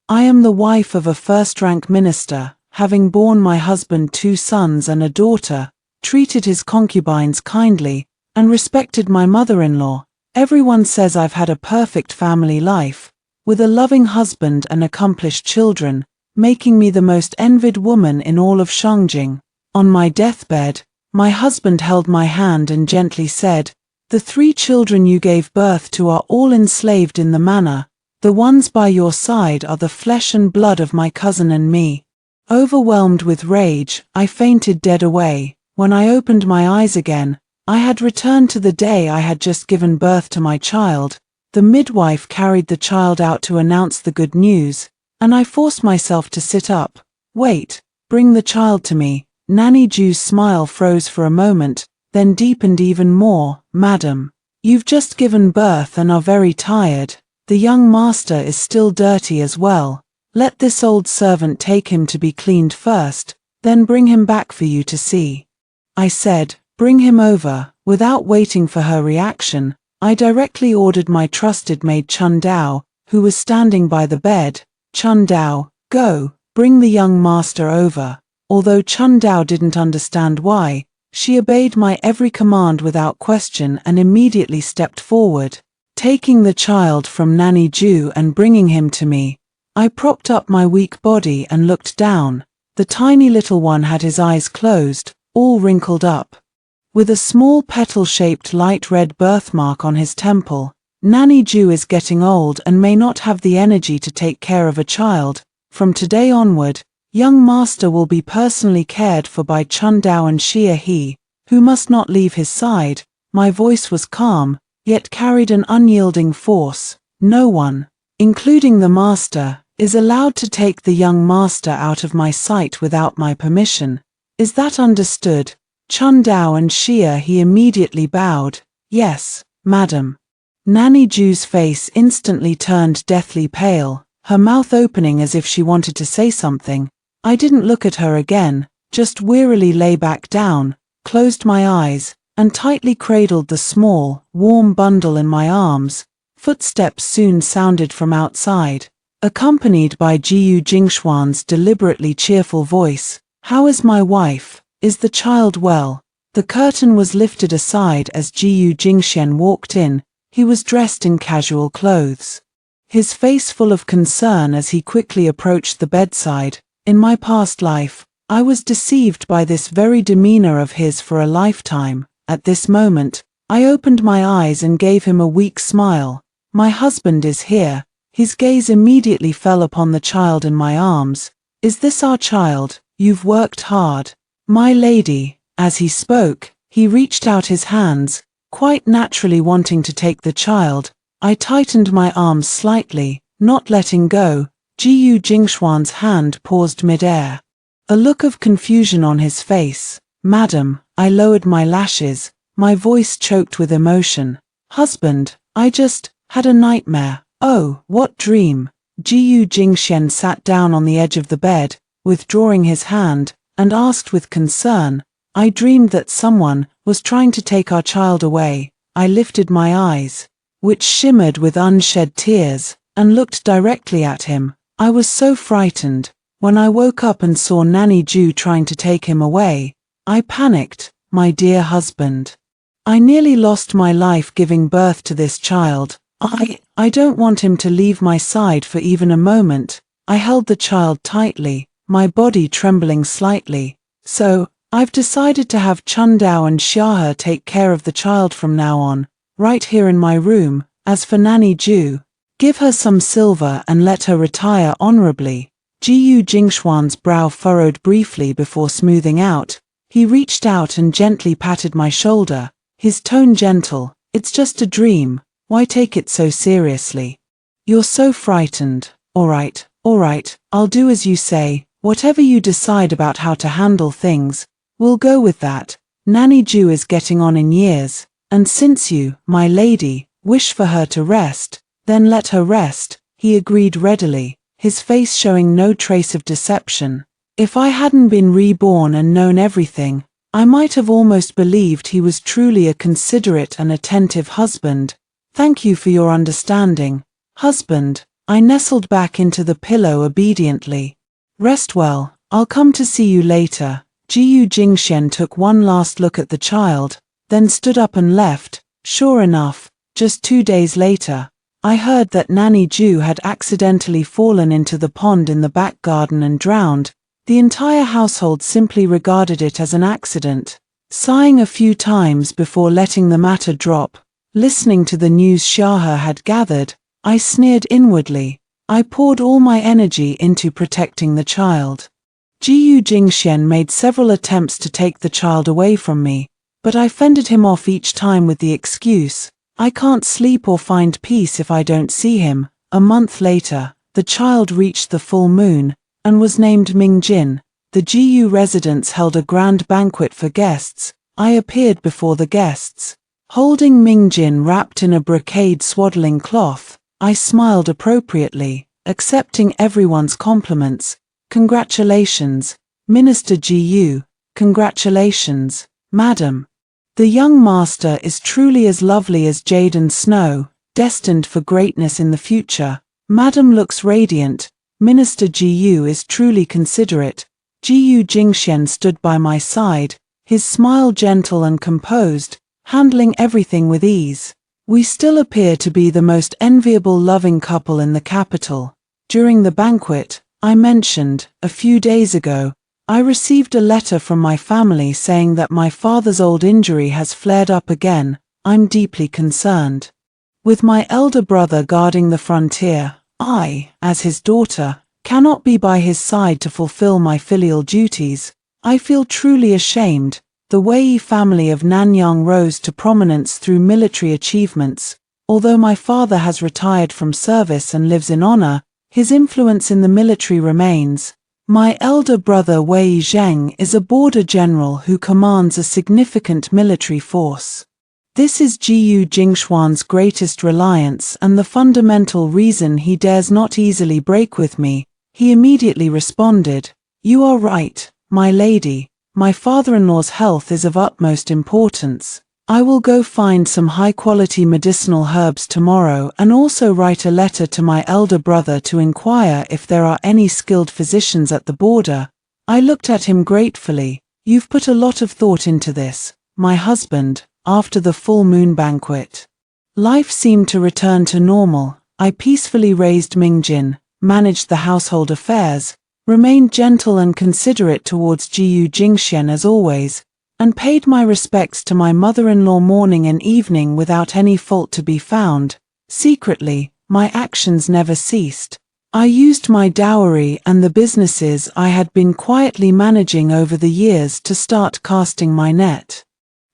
I am the wife of a first-rank minister, having borne my husband 2 sons and a daughter, treated his concubines kindly, and respected my mother-in-law. Everyone says I've had a perfect family life, with a loving husband and accomplished children, making me the most envied woman in all of Shangjing. On my deathbed, my husband held my hand and gently said, "The 3 children you gave birth to are all enslaved in the manor. The ones by your side are the flesh and blood of my cousin and me." Overwhelmed with rage, I fainted dead away. When I opened my eyes again, I had returned to the day I had just given birth to my child. The midwife carried the child out to announce the good news, and I forced myself to sit up. "Wait, bring the child to me." Nanny Ju's smile froze for a moment, then deepened even more. "Madam, you've just given birth and are very tired. The young master is still dirty as well. Let this old servant take him to be cleaned first, then bring him back for you to see." I said, "Bring him over." Without waiting for her reaction, I directly ordered my trusted maid Chun Dao, who was standing by the bed. "Chun Dao, go, bring the young master over." Although Chun Dao didn't understand why, she obeyed my every command without question and immediately stepped forward. Taking the child from Nanny Ju and bringing him to me, I propped up my weak body and looked down. The tiny little one had his eyes closed, all wrinkled up, with a small petal-shaped light red birthmark on his temple. Nanny Ju is getting old and may not have the energy to take care of a child. From today onward, young master will be personally cared for by Chun Dao and Xia He, who must not leave his side. My voice was calm, yet carried an unyielding force. No one, including the master, is allowed to take the young master out of my sight without my permission. Is that understood? Chun Dao and Xia He immediately bowed. "Yes, madam." Nanny Ju's face instantly turned deathly pale, her mouth opening as if she wanted to say something. I didn't look at her again, just wearily lay back down, closed my eyes, and tightly cradled the small, warm bundle in my arms. Footsteps soon sounded from outside, accompanied by Jiyu Jingshuan's deliberately cheerful voice. "How is my wife? Is the child well?" The curtain was lifted aside as Jiyu Jingxian walked in. He was dressed in casual clothes, his face full of concern as he quickly approached the bedside. In my past life, I was deceived by this very demeanor of his for a lifetime. At this moment, I opened my eyes and gave him a weak smile. "My husband is here." His gaze immediately fell upon the child in my arms. "Is this our child? You've worked hard." "My lady." As he spoke, he reached out his hands, quite naturally wanting to take the child. I tightened my arms slightly, not letting go. Jiyu Jingshuan's hand paused mid-air, a look of confusion on his face. "Madam," I lowered my lashes, my voice choked with emotion. "Husband, I just had a nightmare." "Oh, what dream?" Jiyu Jingxian sat down on the edge of the bed, withdrawing his hand, and asked with concern. "I dreamed that someone was trying to take our child away." I lifted my eyes, which shimmered with unshed tears, and looked directly at him. I was so frightened. When I woke up and saw Nanny Ju trying to take him away, I panicked. "My dear husband, I nearly lost my life giving birth to this child. I don't want him to leave my side for even a moment." I held the child tightly, my body trembling slightly. "So, I've decided to have Chun Dao and Xia He take care of the child from now on, right here in my room. As for Nanny Ju, give her some silver and let her retire honorably." Jiyu Jingshuan's brow furrowed briefly before smoothing out. He reached out and gently patted my shoulder, his tone gentle. "It's just a dream. Why take it so seriously? You're so frightened." All right, I'll do as you say. Whatever you decide about how to handle things, we'll go with that. Nanny Ju is getting on in years, and since you, my lady, wish for her to rest, then let her rest." He agreed readily, his face showing no trace of deception. If I hadn't been reborn and known everything, I might have almost believed he was truly a considerate and attentive husband. "Thank you for your understanding, husband." I nestled back into the pillow obediently. Rest well, I'll come to see you later. Jiyu Jingxian took one last look at the child, then stood up and left. Sure enough, just 2 days later, I heard that Nanny Ju had accidentally fallen into the pond in the back garden and drowned. The entire household simply regarded it as an accident, sighing a few times before letting the matter drop. Listening to the news Shaha had gathered, I sneered inwardly. I poured all my energy into protecting the child. Jiyu Jingxian made several attempts to take the child away from me, but I fended him off each time with the excuse, I can't sleep or find peace if I don't see him. A month later, the child reached the full moon, and was named Mingjin. The Jiyu residence held a grand banquet for guests. I appeared before the guests, holding Mingjin wrapped in a brocade swaddling cloth. I smiled appropriately, accepting everyone's compliments. Congratulations, Minister Jiyu. Congratulations, Madam. The young master is truly as lovely as jade and snow, destined for greatness in the future. Madam looks radiant. Minister Jiyu is truly considerate. Jiyu Jingxian stood by my side, his smile gentle and composed, handling everything with ease. We still appear to be the most enviable loving couple in the capital. During the banquet, I mentioned, a few days ago, I received a letter from my family saying that my father's old injury has flared up again. I'm deeply concerned. With my elder brother guarding the frontier, I, as his daughter, cannot be by his side to fulfill my filial duties. I feel truly ashamed. The Wei family of Nanyang rose to prominence through military achievements. Although my father has retired from service and lives in honor, his influence in the military remains. My elder brother Wei Zheng is a border general who commands a significant military force. This is Jiyu Jingxian's greatest reliance and the fundamental reason he dares not easily break with me. He immediately responded, "You are right, my lady. My father-in-law's health is of utmost importance. I will go find some high-quality medicinal herbs tomorrow and also write a letter to my elder brother to inquire if there are any skilled physicians at the border." I looked at him gratefully. "You've put a lot of thought into this, my husband." After the full moon banquet, life seemed to return to normal. I peacefully raised Mingjin, managed the household affairs, remained gentle and considerate towards Jiyu Jingxian as always, and paid my respects to my mother-in-law morning and evening without any fault to be found. Secretly, my actions never ceased. I used my dowry and the businesses I had been quietly managing over the years to start casting my net.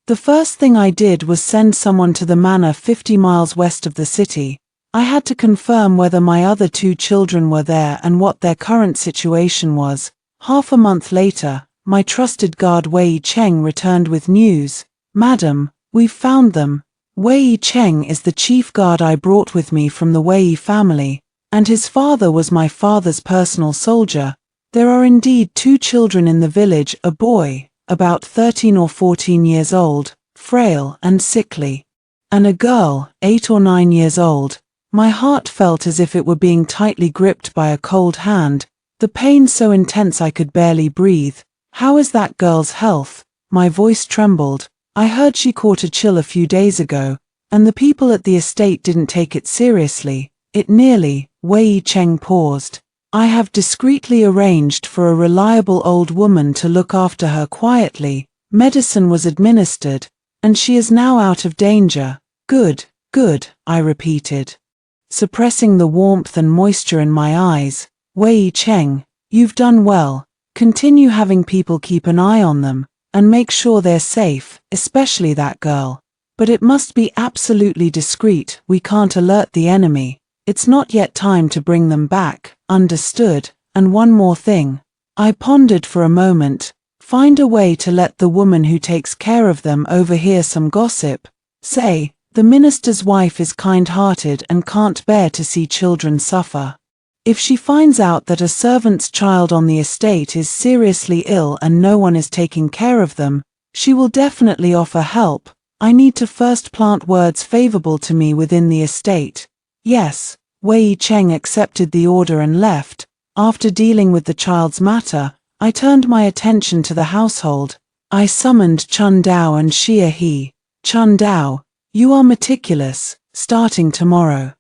The first thing I did was send someone to the manor 50 miles west of the city. I had to confirm whether my other 2 children were there and what their current situation was. Half a month later, my trusted guard Wei Cheng returned with news. "Madam, we've found them." Wei Cheng is the chief guard I brought with me from the Wei family, and his father was my father's personal soldier. There are indeed 2 children in the village, a boy, about 13 or 14 years old, frail and sickly, and a girl, 8 or 9 years old. My heart felt as if it were being tightly gripped by a cold hand, the pain so intense I could barely breathe. "How is that girl's health?" My voice trembled. "I heard she caught a chill a few days ago, and the people at the estate didn't take it seriously. It nearly..." Wei Cheng paused. "I have discreetly arranged for a reliable old woman to look after her quietly. Medicine was administered, and she is now out of danger." "Good, good," I repeated, suppressing the warmth and moisture in my eyes. "Wei Cheng, you've done well. Continue having people keep an eye on them, and make sure they're safe, especially that girl. But it must be absolutely discreet. We can't alert the enemy. It's not yet time to bring them back." "Understood. And one more thing." I pondered for a moment. "Find a way to let the woman who takes care of them overhear some gossip. Say, the minister's wife is kind-hearted and can't bear to see children suffer. If she finds out that a servant's child on the estate is seriously ill and no one is taking care of them, she will definitely offer help. I need to first plant words favorable to me within the estate." "Yes, Wei Cheng accepted the order and left. After dealing with the child's matter, I turned my attention to the household. I summoned Chun Dao and Xia He. Chun Dao, you are meticulous. Starting tomorrow,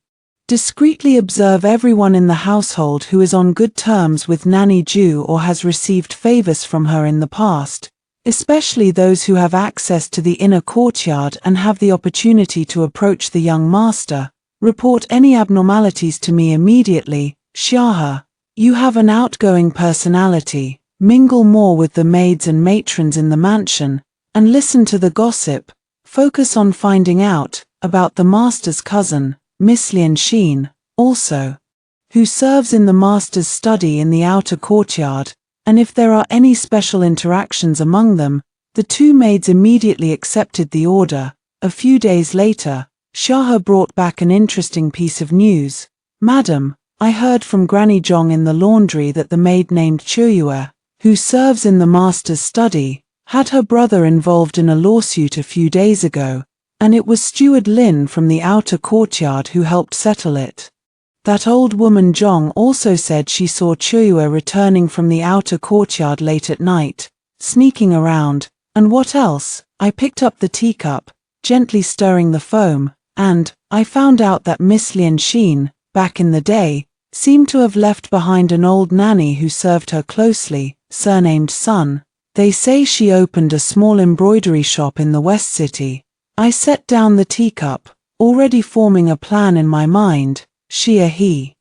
discreetly observe everyone in the household who is on good terms with Nanny Ju or has received favors from her in the past, especially those who have access to the inner courtyard and have the opportunity to approach the young master. Report any abnormalities to me immediately. Xiahe, you have an outgoing personality. Mingle more with the maids and matrons in the mansion, and listen to the gossip. Focus on finding out about the master's cousin, Miss Lian Xin, also, who serves in the master's study in the outer courtyard, and if there are any special interactions among them. The two maids immediately accepted the order. A few days later, Xiahe brought back an interesting piece of news. Madam, I heard from Granny Zhong in the laundry that the maid named Chuyue, who serves in the master's study, had her brother involved in a lawsuit a few days ago, and it was Steward Lin from the outer courtyard who helped settle it. That old woman Zhong also said she saw Chuyue returning from the outer courtyard late at night, sneaking around, and what else? I picked up the teacup, gently stirring the foam, and I found out that Miss Lian Xin, back in the day, seemed to have left behind an old nanny who served her closely, surnamed Sun. They say she opened a small embroidery shop in the West City. I set down the teacup, already forming a plan in my mind. Xia He,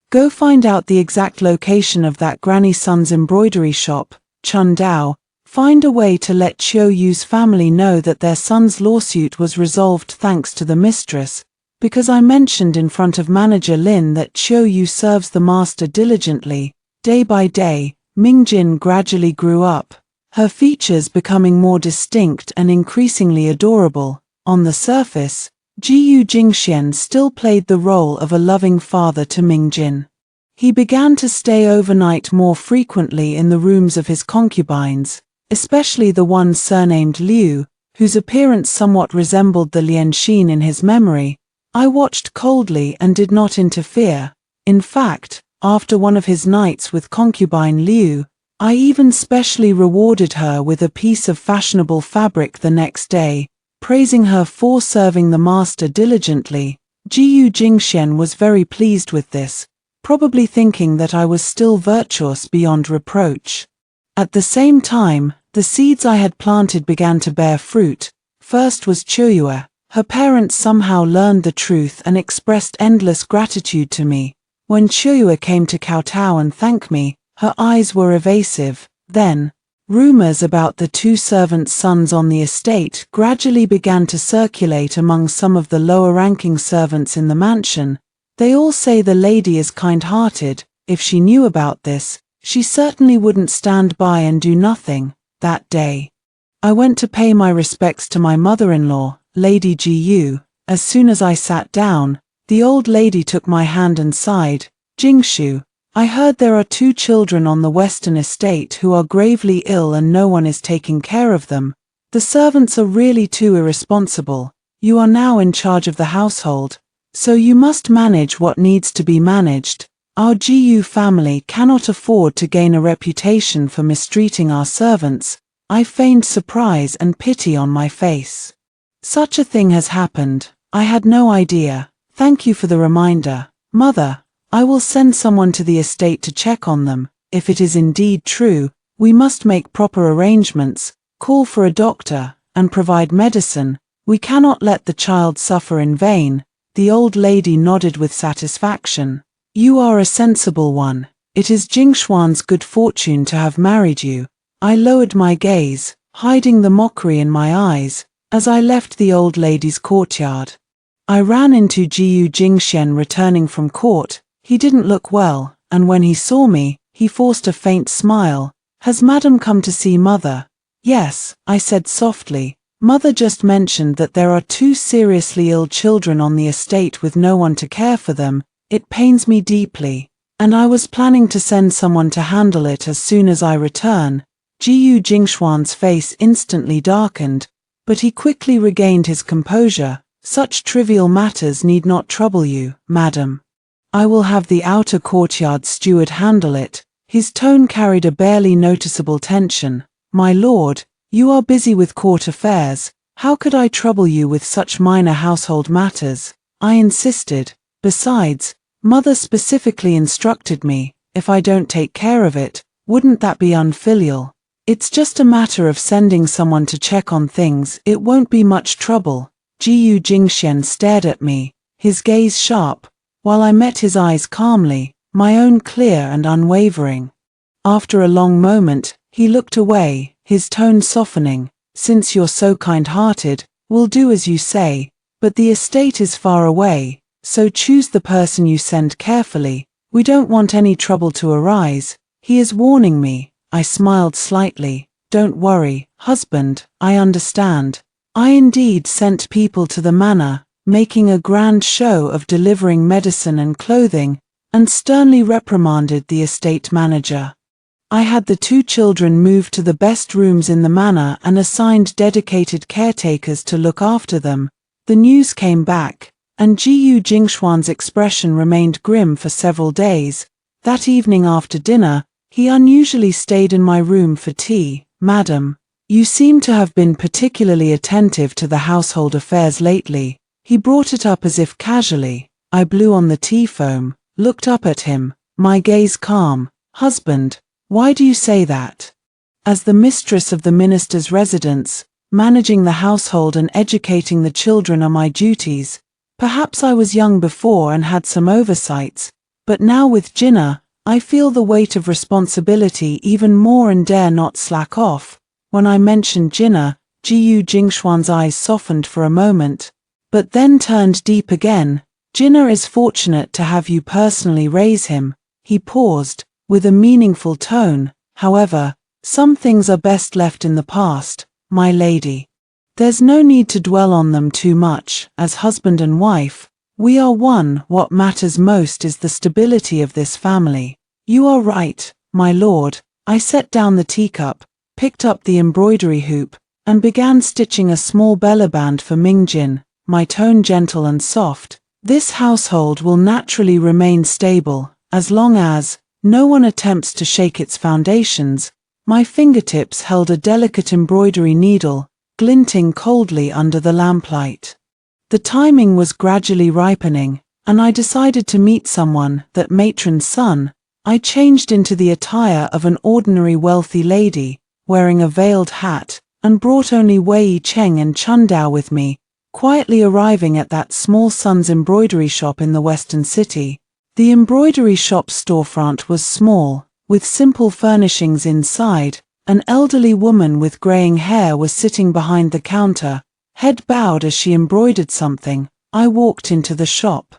go find out the exact location of that Granny Sun's embroidery shop. Chun Dao, find a way to let Chiu Yu's family know that their son's lawsuit was resolved thanks to the mistress, because I mentioned in front of Manager Lin that Chiu Yu serves the master diligently. Day by day, Ming Jin gradually grew up, her features becoming more distinct and increasingly adorable. On the surface, Jiyu Jingxian still played the role of a loving father to Ming Jin. He began to stay overnight more frequently in the rooms of his concubines, especially the one surnamed Liu, whose appearance somewhat resembled the Lian Xin in his memory. I watched coldly and did not interfere. In fact, after one of his nights with concubine Liu, I even specially rewarded her with a piece of fashionable fabric the next day, praising her for serving the master diligently. Jiyu Jingxian was very pleased with this, probably thinking that I was still virtuous beyond reproach. At the same time, the seeds I had planted began to bear fruit. First was Chuyue. Her parents somehow learned the truth and expressed endless gratitude to me. When Chuyue came to kowtow and thank me, her eyes were evasive. Then, rumors about the two servant sons on the estate gradually began to circulate among some of the lower-ranking servants in the mansion. They all say the lady is kind-hearted. If she knew about this, she certainly wouldn't stand by and do nothing. That day, I went to pay my respects to my mother-in-law, Lady Ji Yu. As soon as I sat down, the old lady took my hand and sighed. Jingshu, I heard there are 2 children on the western estate who are gravely ill and no one is taking care of them. The servants are really too irresponsible. You are now in charge of the household, so you must manage what needs to be managed. Our GU family cannot afford to gain a reputation for mistreating our servants. I feigned surprise and pity on my face. Such a thing has happened. I had no idea. Thank you for the reminder, Mother. I will send someone to the estate to check on them. If it is indeed true, we must make proper arrangements, call for a doctor, and provide medicine. We cannot let the child suffer in vain. The old lady nodded with satisfaction. You are a sensible one. It is Jingshuan's good fortune to have married you. I lowered my gaze, hiding the mockery in my eyes, as I left the old lady's courtyard. I ran into Jiyu Jingxian returning from court. He didn't look well, and when he saw me, he forced a faint smile. Has Madam come to see Mother? Yes, I said softly. Mother just mentioned that there are 2 seriously ill children on the estate with no one to care for them. It pains me deeply, and I was planning to send someone to handle it as soon as I return. Jiyu Jingshuan's face instantly darkened, but he quickly regained his composure. Such trivial matters need not trouble you, Madam. I will have the outer courtyard steward handle it. His tone carried a barely noticeable tension. My lord, you are busy with court affairs. How could I trouble you with such minor household matters? I insisted. Besides, Mother specifically instructed me, if I don't take care of it, wouldn't that be unfilial? It's just a matter of sending someone to check on things. It won't be much trouble. Jiyu Jingxian stared at me, his gaze sharp, while I met his eyes calmly, my own clear and unwavering. After a long moment, he looked away, his tone softening. Since you're so kind-hearted, we'll do as you say, but the estate is far away, so choose the person you send carefully. We don't want any trouble to arise. He is warning me. I smiled slightly. Don't worry, husband, I understand. I indeed sent people to the manor, making a grand show of delivering medicine and clothing, and sternly reprimanded the estate manager. I had the 2 children moved to the best rooms in the manor and assigned dedicated caretakers to look after them. The news came back, and Jiyu Jingxuan's expression remained grim for several days. That evening after dinner, he unusually stayed in my room for tea. Madam, you seem to have been particularly attentive to the household affairs lately. He brought it up as if casually. I blew on the tea foam, looked up at him, my gaze calm. Husband, why do you say that? As the mistress of the minister's residence, managing the household and educating the children are my duties. Perhaps I was young before and had some oversights, but now with Jinnah, I feel the weight of responsibility even more and dare not slack off. When I mentioned Jinnah, Jiyu Jingxuan's eyes softened for a moment, but then turned deep again. Jinnah is fortunate to have you personally raise him. He paused, with a meaningful tone. However, some things are best left in the past, my lady. There's no need to dwell on them too much. As husband and wife, we are one. What matters most is the stability of this family. You are right, my lord. I set down the teacup, picked up the embroidery hoop, and began stitching a small bellaband for Mingjin, my tone gentle and soft. This household will naturally remain stable, as long as no one attempts to shake its foundations. My fingertips held a delicate embroidery needle, glinting coldly under the lamplight. The timing was gradually ripening, and I decided to meet someone, that matron's son. I changed into the attire of an ordinary wealthy lady, wearing a veiled hat, and brought only Wei Cheng and Chundao with me, quietly arriving at that small son's embroidery shop in the western city. The embroidery shop's storefront was small, with simple furnishings inside. An elderly woman with graying hair was sitting behind the counter, head bowed as she embroidered something. I walked into the shop,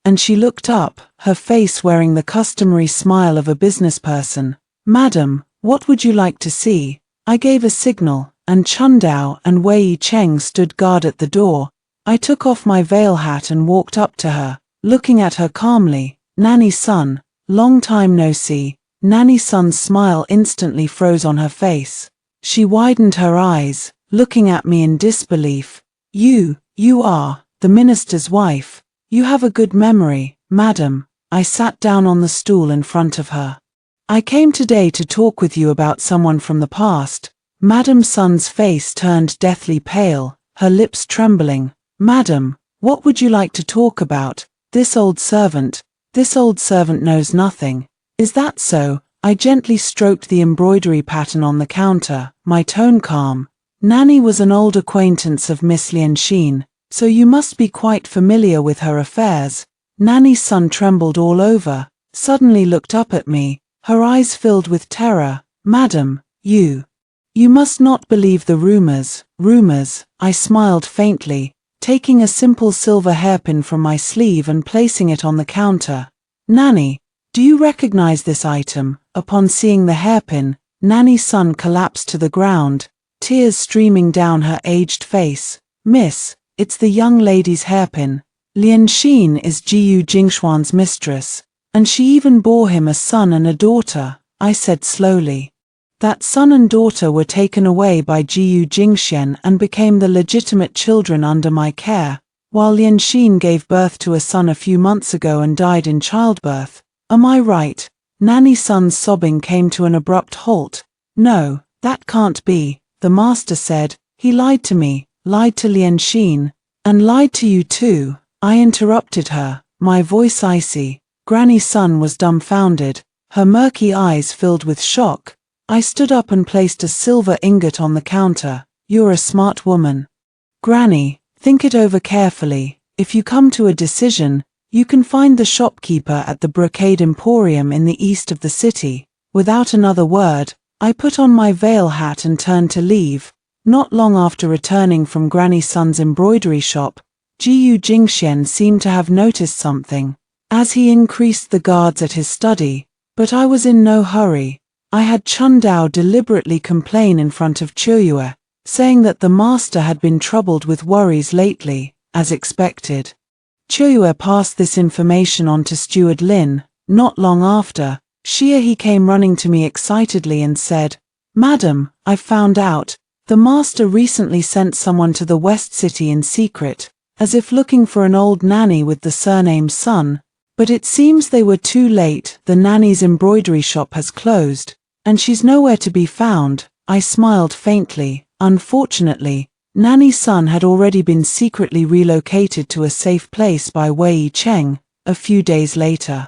and she looked up, her face wearing the customary smile of a businessperson. Madam, what would you like to see? I gave a signal, and Chundao and Wei Cheng stood guard at the door. I took off my veil hat and walked up to her, looking at her calmly. Nanny-san, long time no see. Nanny-san's smile instantly froze on her face. She widened her eyes, looking at me in disbelief. You are the minister's wife. You have a good memory, madam. I sat down on the stool in front of her. I came today to talk with you about someone from the past. Madam Sun's face turned deathly pale, her lips trembling. Madam, what would you like to talk about? This old servant knows nothing. Is that so? I gently stroked the embroidery pattern on the counter, my tone calm. Nanny was an old acquaintance of Miss Lianxin, so you must be quite familiar with her affairs. Nanny's son trembled all over, suddenly looked up at me, her eyes filled with terror. Madam, you must not believe the rumors. Rumors, I smiled faintly, taking a simple silver hairpin from my sleeve and placing it on the counter. Nanny, do you recognize this item? Upon seeing the hairpin, Nanny's son collapsed to the ground, tears streaming down her aged face. Miss, it's the young lady's hairpin. Lianxin is Jiyu Jingxuan's mistress, and she even bore him a son and a daughter, I said slowly. That son and daughter were taken away by Jiyu Jingxian and became the legitimate children under my care. while Lian Xin gave birth to a son a few months ago and died in childbirth. Am I right? Nanny Sun's sobbing came to an abrupt halt. No, that can't be, the master said. He lied to me, lied to Lian Xin, and lied to you too. I interrupted her, my voice icy. Granny Sun was dumbfounded, her murky eyes filled with shock. I stood up and placed a silver ingot on the counter. You're a smart woman. Granny, think it over carefully. If you come to a decision, you can find the shopkeeper at the Brocade Emporium in the east of the city. Without another word, I put on my veil hat and turned to leave. Not long after returning from Granny Sun's embroidery shop, Jiyu Jingxian seemed to have noticed something, as he increased the guards at his study, but I was in no hurry. I had Chun Dao deliberately complain in front of Qiuyue, saying that the master had been troubled with worries lately, as expected. Qiuyue passed this information on to Steward Lin. Not long after, he came running to me excitedly and said, "Madam, I've found out. The master recently sent someone to the West City in secret, as if looking for an old nanny with the surname Sun. But it seems they were too late. The nanny's embroidery shop has closed, and she's nowhere to be found." I smiled faintly. Unfortunately, Nanny Sun had already been secretly relocated to a safe place by Wei Cheng. A few days later,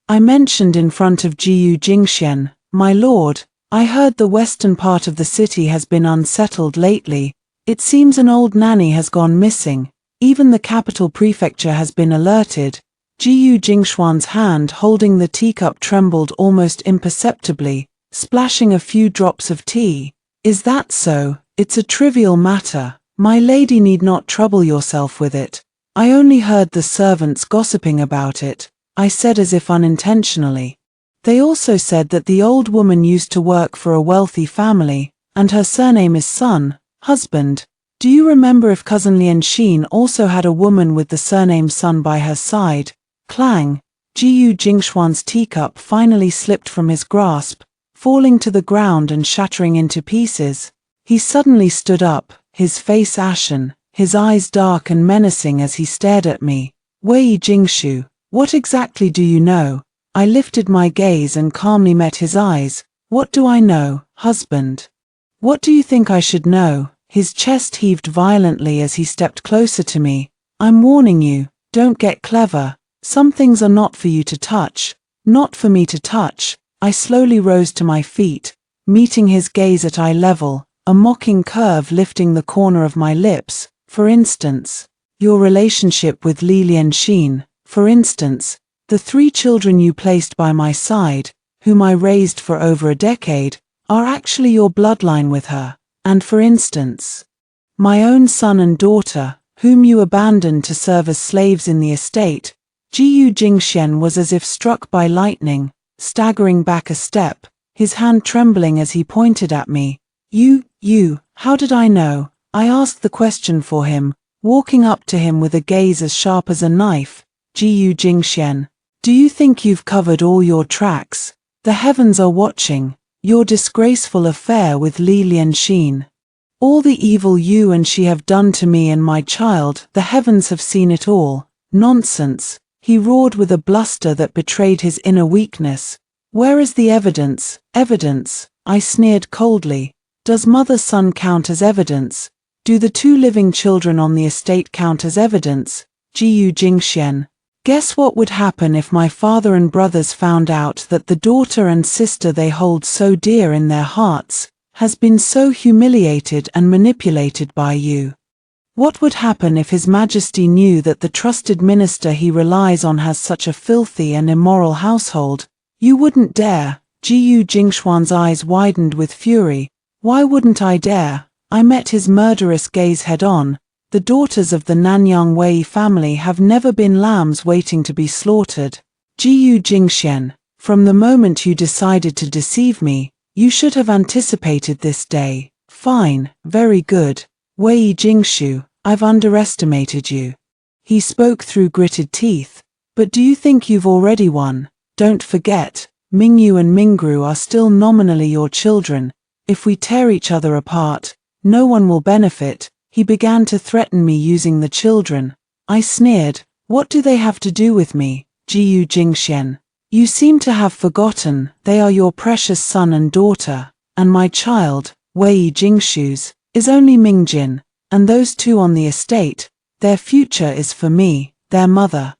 I mentioned in front of Jiyu Jingxian, "My lord, I heard the western part of the city has been unsettled lately. It seems an old nanny has gone missing. Even the capital prefecture has been alerted." Jiyu Jingxuan's hand holding the teacup trembled almost imperceptibly, splashing a few drops of tea. "Is that so? It's a trivial matter. My lady need not trouble yourself with it. I only heard the servants gossiping about it," I said as if unintentionally. "They also said that the old woman used to work for a wealthy family, and her surname is Sun, husband. Do you remember if cousin Lian Xin also had a woman with the surname Sun by her side?" Clang! Jiyu Jingxuan's teacup finally slipped from his grasp, falling to the ground and shattering into pieces. He suddenly stood up, his face ashen, his eyes dark and menacing as he stared at me. "Wei Jingshu, what exactly do you know?" I lifted my gaze and calmly met his eyes. "What do I know, husband? What do you think I should know?" His chest heaved violently as he stepped closer to me. "I'm warning you, don't get clever. Some things are not for you to touch, not for me to touch." I slowly rose to my feet, meeting his gaze at eye level, a mocking curve lifting the corner of my lips. "For instance, your relationship with Li Lianxin. For instance, the 3 children you placed by my side, whom I raised for over a decade, are actually your bloodline with her. And for instance, my own son and daughter, whom you abandoned to serve as slaves in the estate." Jiyu Jingxian was as if struck by lightning, staggering back a step, his hand trembling as he pointed at me. You, how did I know?" I asked the question for him, walking up to him with a gaze as sharp as a knife. "Jiyu Jingxian, do you think you've covered all your tracks? The heavens are watching. Your disgraceful affair with Li Lianxin. All the evil you and she have done to me and my child, the heavens have seen it all." "Nonsense," he roared with a bluster that betrayed his inner weakness. "Where is the evidence?" "Evidence?" I sneered coldly. "Does mother-son count as evidence? Do the 2 living children on the estate count as evidence?" Jiyu Jingxian, guess what would happen if my father and brothers found out that the daughter and sister they hold so dear in their hearts has been so humiliated and manipulated by you? What would happen if His Majesty knew that the trusted minister he relies on has such a filthy and immoral household? You wouldn't dare." Jiyu Jingxuan's eyes widened with fury. "Why wouldn't I dare?" I met his murderous gaze head-on. "The daughters of the Nanyang Wei family have never been lambs waiting to be slaughtered. Jiyu Jingxian, from the moment you decided to deceive me, you should have anticipated this day." "Fine, very good. Wei Jingshu, I've underestimated you." He spoke through gritted teeth. "But do you think you've already won? Don't forget, Mingyu and Mingru are still nominally your children. If we tear each other apart, no one will benefit." He began to threaten me using the children. I sneered. What do they have to do with me, Jiyu Jingxian? You seem to have forgotten, they are your precious son and daughter, and my child, Wei Jingshu's, is only Mingjin, and those two on the estate, their future is for me, their mother,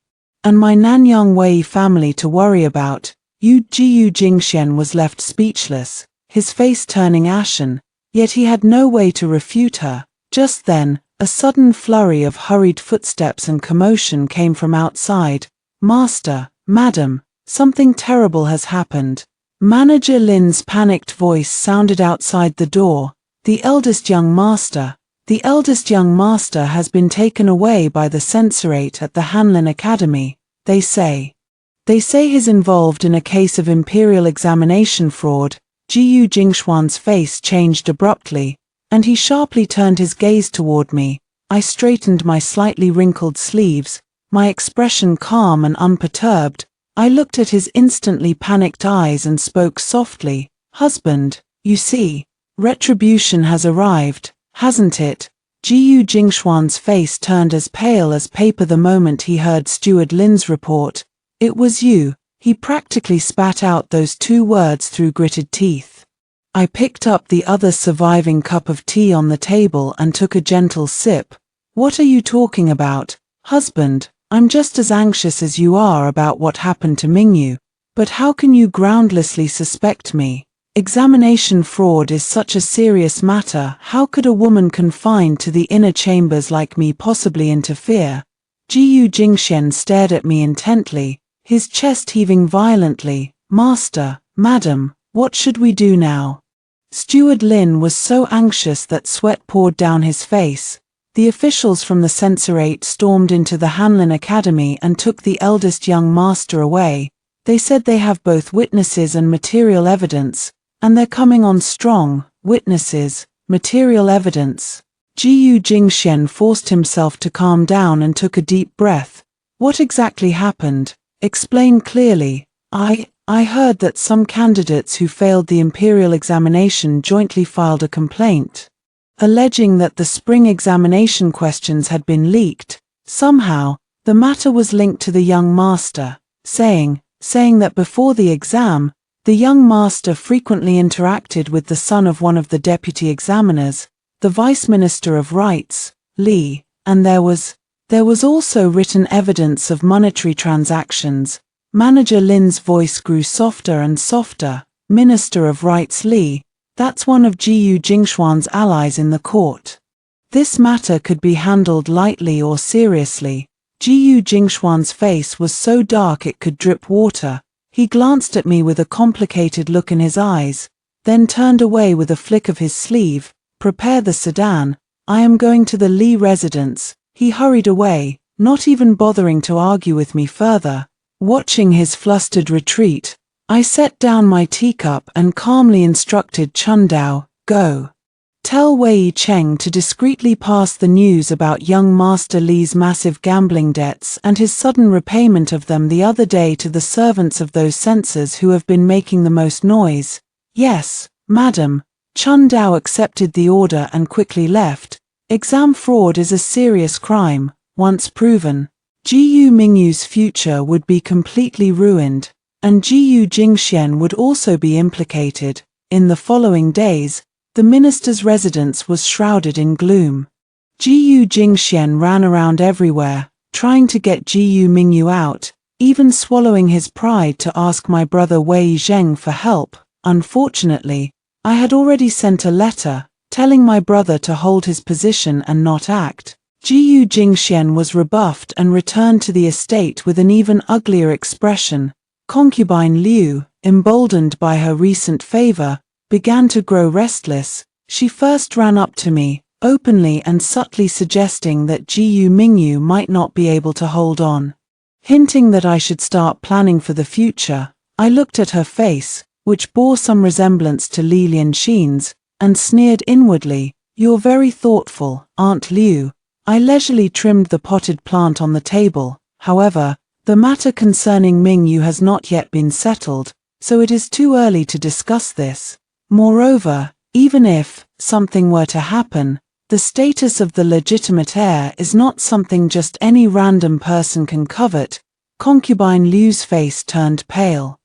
and my Nanyang Wei family to worry about. Jiyu Jingxian was left speechless, his face turning ashen, yet he had no way to refute her. Just then, a sudden flurry of hurried footsteps and commotion came from outside. Master, madam, something terrible has happened. Manager Lin's panicked voice sounded outside the door. The eldest young master has been taken away by the censorate at the Hanlin Academy, they say. They say he's involved in a case of imperial examination fraud. Jiyu Jingxuan's face changed abruptly, and he sharply turned his gaze toward me. I straightened my slightly wrinkled sleeves, my expression calm and unperturbed. I looked at his instantly panicked eyes and spoke softly. Husband, you see, retribution has arrived, hasn't it? Jiyu Jingxuan's face turned as pale as paper the moment he heard Steward Lin's report. It was you. He practically spat out those two words through gritted teeth. I picked up the other surviving cup of tea on the table and took a gentle sip. What are you talking about, husband? I'm just as anxious as you are about what happened to Mingyu. But how can you groundlessly suspect me? Examination fraud is such a serious matter. How could a woman confined to the inner chambers like me possibly interfere? Jiyu Jingxian stared at me intently, his chest heaving violently. Master, madam, what should we do now? Steward Lin was so anxious that sweat poured down his face. The officials from the censorate stormed into the Hanlin Academy and took the eldest young master away. They said they have both witnesses and material evidence, and they're coming on strong. Witnesses, material evidence. Jiyu Jingxian forced himself to calm down and took a deep breath. What exactly happened? Explain clearly. I heard that some candidates who failed the imperial examination jointly filed a complaint, alleging that the spring examination questions had been leaked. Somehow, the matter was linked to the young master, saying that before the exam, the young master frequently interacted with the son of one of the deputy examiners, the Vice Minister of Rights, Li, and there was also written evidence of monetary transactions. Manager Lin's voice grew softer and softer. Minister of Rights Li, that's one of Jiyu Jingxuan's allies in the court. This matter could be handled lightly or seriously. Jiyu Jingxuan's face was so dark it could drip water. He glanced at me with a complicated look in his eyes, then turned away with a flick of his sleeve. Prepare the sedan. I am going to the Li residence. He hurried away, not even bothering to argue with me further. Watching his flustered retreat, I set down my teacup and calmly instructed Chun Dao, go. Tell Wei Cheng to discreetly pass the news about young Master Li's massive gambling debts and his sudden repayment of them the other day to the servants of those censors who have been making the most noise. Yes, madam. Chun Dao accepted the order and quickly left. Exam fraud is a serious crime, once proven. Jiyu Mingyu's future would be completely ruined, and Jiyu Jingxian would also be implicated. In the following days, the minister's residence was shrouded in gloom. Jiyu Jingxian ran around everywhere, trying to get Jiyu Mingyu out, even swallowing his pride to ask my brother Wei Zheng for help. Unfortunately, I had already sent a letter, telling my brother to hold his position and not act. Jiyu Jingxian was rebuffed and returned to the estate with an even uglier expression. Concubine Liu, emboldened by her recent favor, began to grow restless. She first ran up to me, openly and subtly suggesting that Jiyu Mingyu might not be able to hold on. Hinting that I should start planning for the future, I looked at her face, which bore some resemblance to Li Lianxin's, and sneered inwardly. You're very thoughtful, Aunt Liu. I leisurely trimmed the potted plant on the table. However, the matter concerning Mingyu has not yet been settled, so it is too early to discuss this. Moreover, even if something were to happen, The status of the legitimate heir is not something just any random person can covet. Concubine Liu's face turned pale,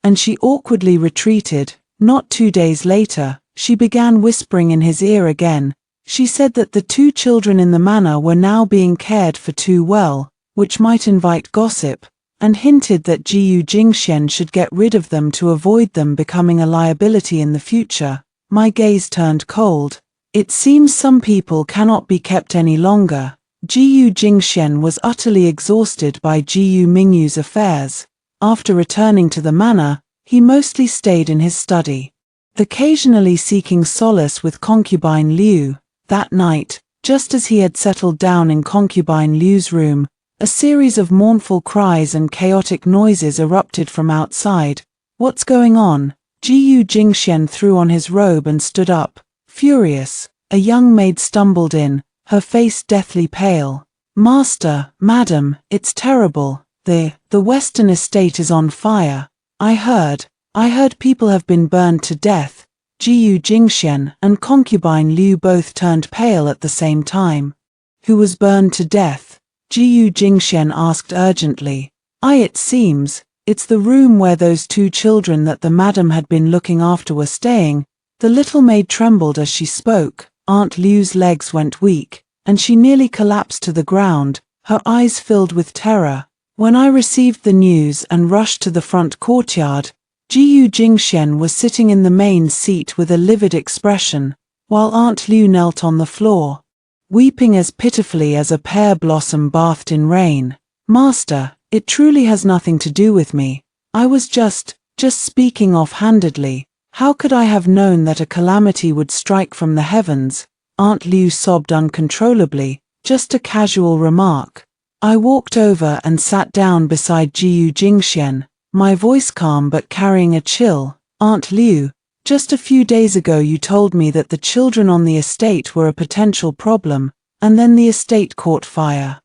and she awkwardly retreated. Not 2 days later, she began whispering in his ear again. She said that the 2 children in the manor were now being cared for too well, which might invite gossip, and hinted that Jiyu Jingxian should get rid of them to avoid them becoming a liability in the future. My gaze turned cold. It seems some people cannot be kept any longer. Jiyu Jingxian was utterly exhausted by Jiyu Mingyu's affairs. After returning to the manor, he mostly stayed in his study, occasionally seeking solace with concubine Liu. That night, just as he had settled down in concubine Liu's room, a series of mournful cries and chaotic noises erupted from outside. "What's going on?" Jiyu Jingxian threw on his robe and stood up, furious. A young maid stumbled in, her face deathly pale. "Master, madam, it's terrible. The Western estate is on fire. I heard people have been burned to death." Jiyu Jingxian and concubine Liu both turned pale at the same time. "Who was burned to death?" Jiyu Jingxian asked urgently. It seems, it's the room where those 2 children that the madam had been looking after were staying." The little maid trembled as she spoke. Aunt Liu's legs went weak, and she nearly collapsed to the ground, her eyes filled with terror. When I received the news and rushed to the front courtyard, Jiyu Jingxian was sitting in the main seat with a livid expression, while Aunt Liu knelt on the floor, weeping as pitifully as a pear blossom bathed in rain. "Master, it truly has nothing to do with me. I was just speaking off-handedly. How could I have known that a calamity would strike from the heavens?" Aunt Liu sobbed uncontrollably. "Just a casual remark." I walked over and sat down beside Jiyu Jingxian, my voice calm but carrying a chill. "Aunt Liu, just a few days ago you told me that the children on the estate were a potential problem, and then the estate caught fire,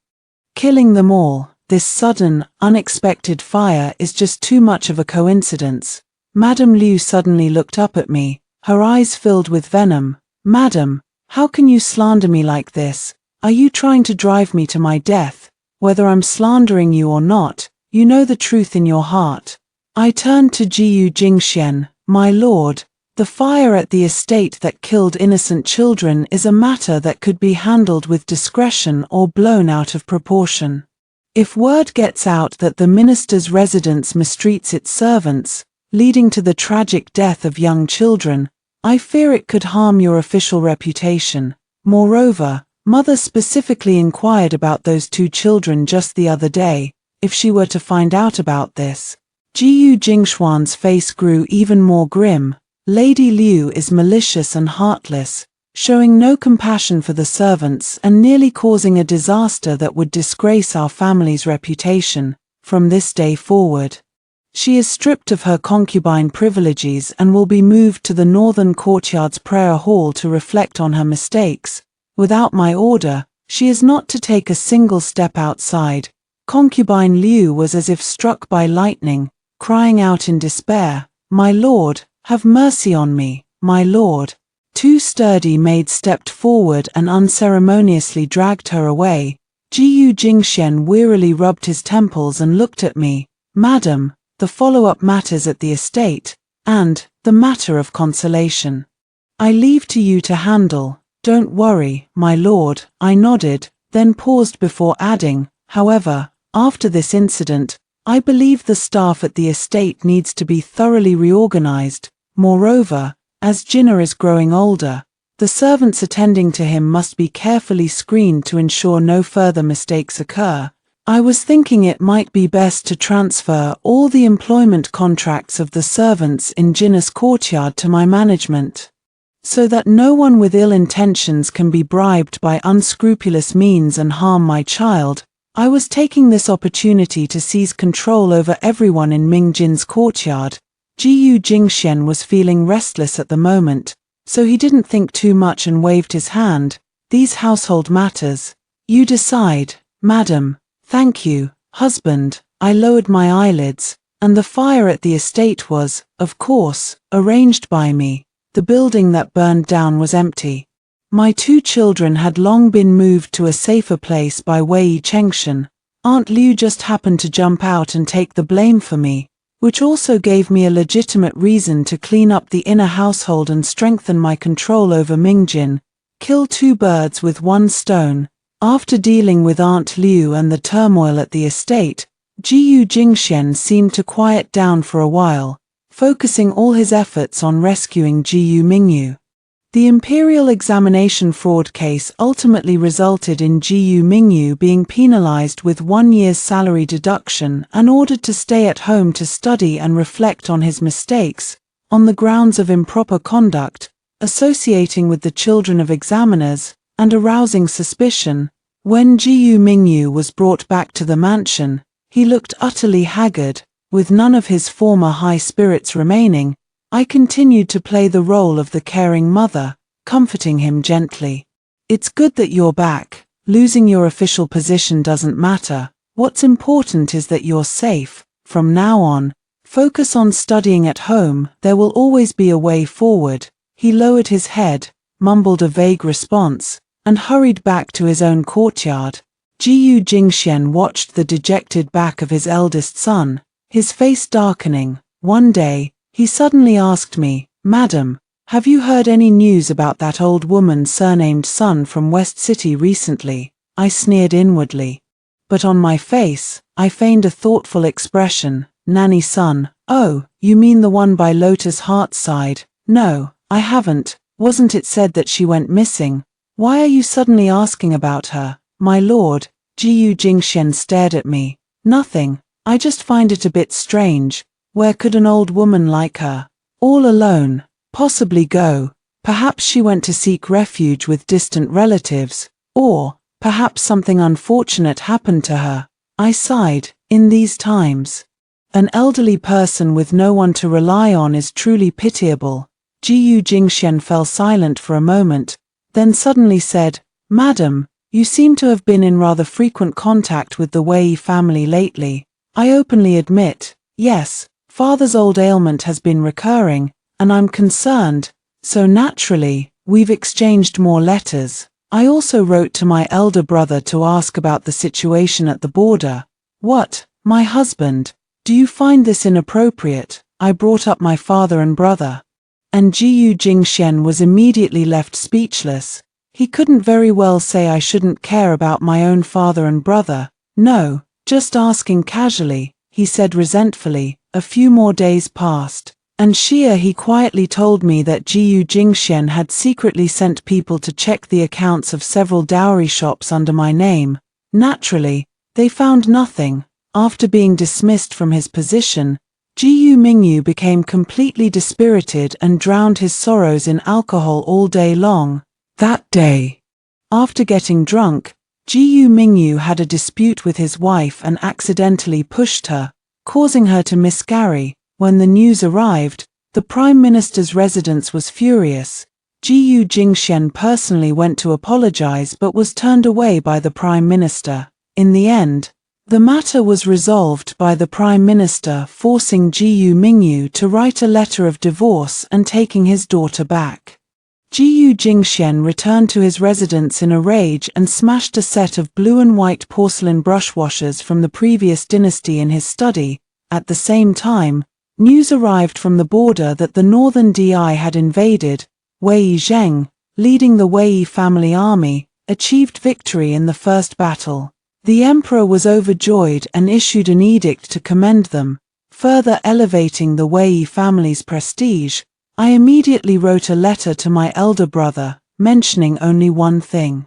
killing them all. This sudden, unexpected fire is just too much of a coincidence." Madame Liu suddenly looked up at me, her eyes filled with venom. "Madam, how can you slander me like this? Are you trying to drive me to my death? Whether I'm slandering you or not, you know the truth in your heart." I turned to Jiyu Jingxian. "My lord, the fire at the estate that killed innocent children is a matter that could be handled with discretion or blown out of proportion. If word gets out that the minister's residence mistreats its servants, leading to the tragic death of young children, I fear it could harm your official reputation. Moreover, Mother specifically inquired about those 2 children just the other day. If she were to find out about this." Jiyu Jingxuan's face grew even more grim. "Lady Liu is malicious and heartless, showing no compassion for the servants and nearly causing a disaster that would disgrace our family's reputation. From this day forward, she is stripped of her concubine privileges and will be moved to the northern courtyard's prayer hall to reflect on her mistakes. Without my order, she is not to take a single step outside." Concubine Liu was as if struck by lightning, crying out in despair, "My lord, have mercy on me, my lord." 2 sturdy maids stepped forward and unceremoniously dragged her away. Jiyu Jingxian wearily rubbed his temples and looked at me. "Madam, the follow-up matters at the estate, and the matter of consolation, I leave to you to handle." "Don't worry, my lord," I nodded, then paused before adding, "However, after this incident, I believe the staff at the estate needs to be thoroughly reorganized. Moreover, as Jinnah is growing older, the servants attending to him must be carefully screened to ensure no further mistakes occur. I was thinking it might be best to transfer all the employment contracts of the servants in Jinnah's courtyard to my management, so that no one with ill intentions can be bribed by unscrupulous means and harm my child. I was taking this opportunity to seize control over everyone in Mingjin's courtyard. Jiyu Jingxian was feeling restless at the moment, so he didn't think too much and waved his hand. "These household matters, you decide, madam." "Thank you, husband." I lowered my eyelids, and the fire at the estate was, of course, arranged by me. The building that burned down was empty. My 2 children had long been moved to a safer place by Wei Chengshan. Aunt Liu just happened to jump out and take the blame for me, which also gave me a legitimate reason to clean up the inner household and strengthen my control over Mingjin. Kill 2 birds with 1 stone. After dealing with Aunt Liu and the turmoil at the estate, Jiyu Jingxian seemed to quiet down for a while, focusing all his efforts on rescuing Jiyu Mingyu. The Imperial Examination fraud case ultimately resulted in Jiyu Mingyu being penalized with 1 year's salary deduction and ordered to stay at home to study and reflect on his mistakes, on the grounds of improper conduct, associating with the children of examiners, and arousing suspicion. When Jiyu Mingyu was brought back to the mansion, he looked utterly haggard, with none of his former high spirits remaining. I continued to play the role of the caring mother, comforting him gently. It's good that you're back. Losing your official position doesn't matter. What's important is that you're safe. From now on, focus on studying at home. There will always be a way forward. He lowered his head, mumbled a vague response, and hurried back to his own courtyard. Jiyu Jingxian watched the dejected back of his eldest son, his face darkening. One day, he suddenly asked me, "Madam, have you heard any news about that old woman surnamed Sun from West City recently?" I sneered inwardly. But on my face, I feigned a thoughtful expression. "Nanny Sun, oh, you mean the one by Lotus Heart's side? No, I haven't. Wasn't it said that she went missing? Why are you suddenly asking about her, my lord?" Jiyu Jingxian stared at me. "Nothing, I just find it a bit strange. Where could an old woman like her, all alone, possibly go? Perhaps she went to seek refuge with distant relatives, or perhaps something unfortunate happened to her." I sighed. In these times, an elderly person with no one to rely on is truly pitiable. Jiyu Jingxian fell silent for a moment, then suddenly said, "Madam, you seem to have been in rather frequent contact with the Wei family lately." I openly admit, yes, Father's old ailment has been recurring, and I'm concerned, so naturally, we've exchanged more letters. I also wrote to my elder brother to ask about the situation at the border. "What, my husband? Do you find this inappropriate?" I brought up my father and brother. And Jiyu Jingxian was immediately left speechless. He couldn't very well say I shouldn't care about my own father and brother. "No, just asking casually," he said resentfully. A few more days passed, and he quietly told me that Jiyu Jingxian had secretly sent people to check the accounts of several dowry shops under my name. Naturally, they found nothing. After being dismissed from his position, Jiyu Mingyu became completely dispirited and drowned his sorrows in alcohol all day long. That day, after getting drunk, Jiyu Mingyu had a dispute with his wife and accidentally pushed her, causing her to miscarry. When the news arrived, the Prime Minister's residence was furious. Jiyu Jingxian personally went to apologize but was turned away by the Prime Minister. In the end, the matter was resolved by the Prime Minister forcing Jiyu Mingyu to write a letter of divorce and taking his daughter back. Jiyu Jingxian returned to his residence in a rage and smashed a set of blue and white porcelain brush washers from the previous dynasty in his study. At the same time, news arrived from the border that the northern Di had invaded. Wei Zheng, leading the Wei family army, achieved victory in the first battle. The emperor was overjoyed and issued an edict to commend them, further elevating the Wei family's prestige. I immediately wrote a letter to my elder brother, mentioning only one thing.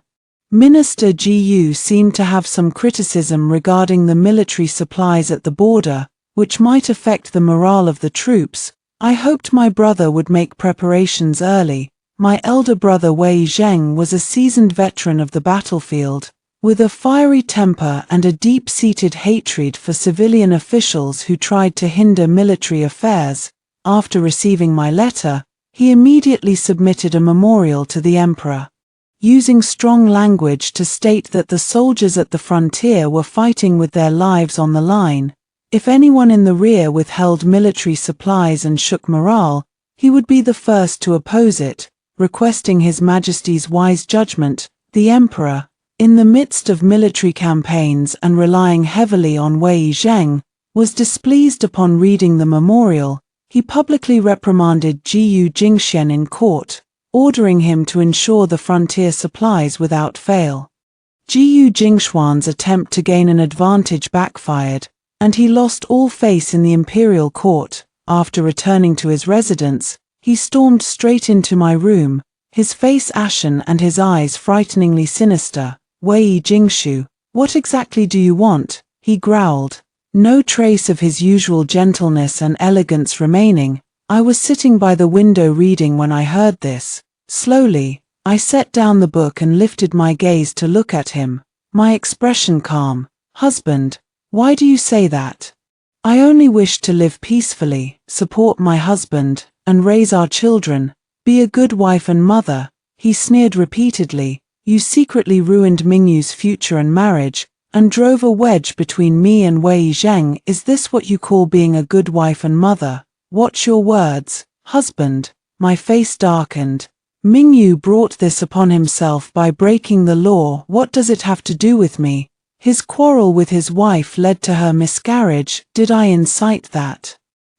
Minister Jiyu seemed to have some criticism regarding the military supplies at the border, which might affect the morale of the troops. I hoped my brother would make preparations early. My elder brother Wei Zheng was a seasoned veteran of the battlefield, with a fiery temper and a deep-seated hatred for civilian officials who tried to hinder military affairs. After receiving my letter, he immediately submitted a memorial to the emperor, using strong language to state that the soldiers at the frontier were fighting with their lives on the line. If anyone in the rear withheld military supplies and shook morale, he would be the first to oppose it. requesting His Majesty's wise judgment. The Emperor, in the midst of military campaigns and relying heavily on Wei Zheng, was displeased upon reading the memorial. He publicly reprimanded Jiyu Jingxian in court, ordering him to ensure the frontier supplies without fail. Jiyu Jingxuan's attempt to gain an advantage backfired, and he lost all face in the imperial court. After returning to his residence, he stormed straight into my room, his face ashen and his eyes frighteningly sinister. "Wei Jingshu, what exactly do you want?" he growled. No trace of his usual gentleness and elegance remaining. I was sitting by the window reading when I heard this. Slowly, I set down the book and lifted my gaze to look at him, my expression calm. "Husband, why do you say that?" "I only wish to live peacefully, support my husband, and raise our children, be a good wife and mother," he sneered repeatedly. "You secretly ruined Mingyu's future and marriage, and drove a wedge between me and Wei Zheng. Is this what you call being a good wife and mother? Watch your words, husband." My face darkened. Mingyu brought this upon himself by breaking the law. What does it have to do with me? His quarrel with his wife led to her miscarriage. Did I incite that?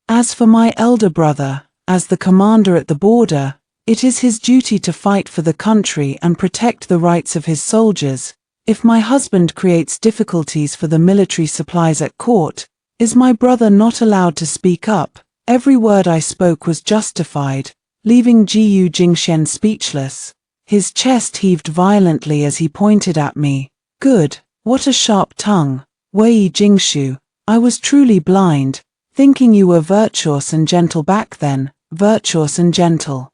As for my elder brother, as the commander at the border, it is his duty to fight for the country and protect the rights of his soldiers. If my husband creates difficulties for the military supplies at court, is my brother not allowed to speak up? Every word I spoke was justified, leaving Jiyu Jingxian speechless. His chest heaved violently as he pointed at me. "Good, what a sharp tongue. Wei Jingshu, I was truly blind, thinking you were virtuous and gentle back then." Virtuous and gentle.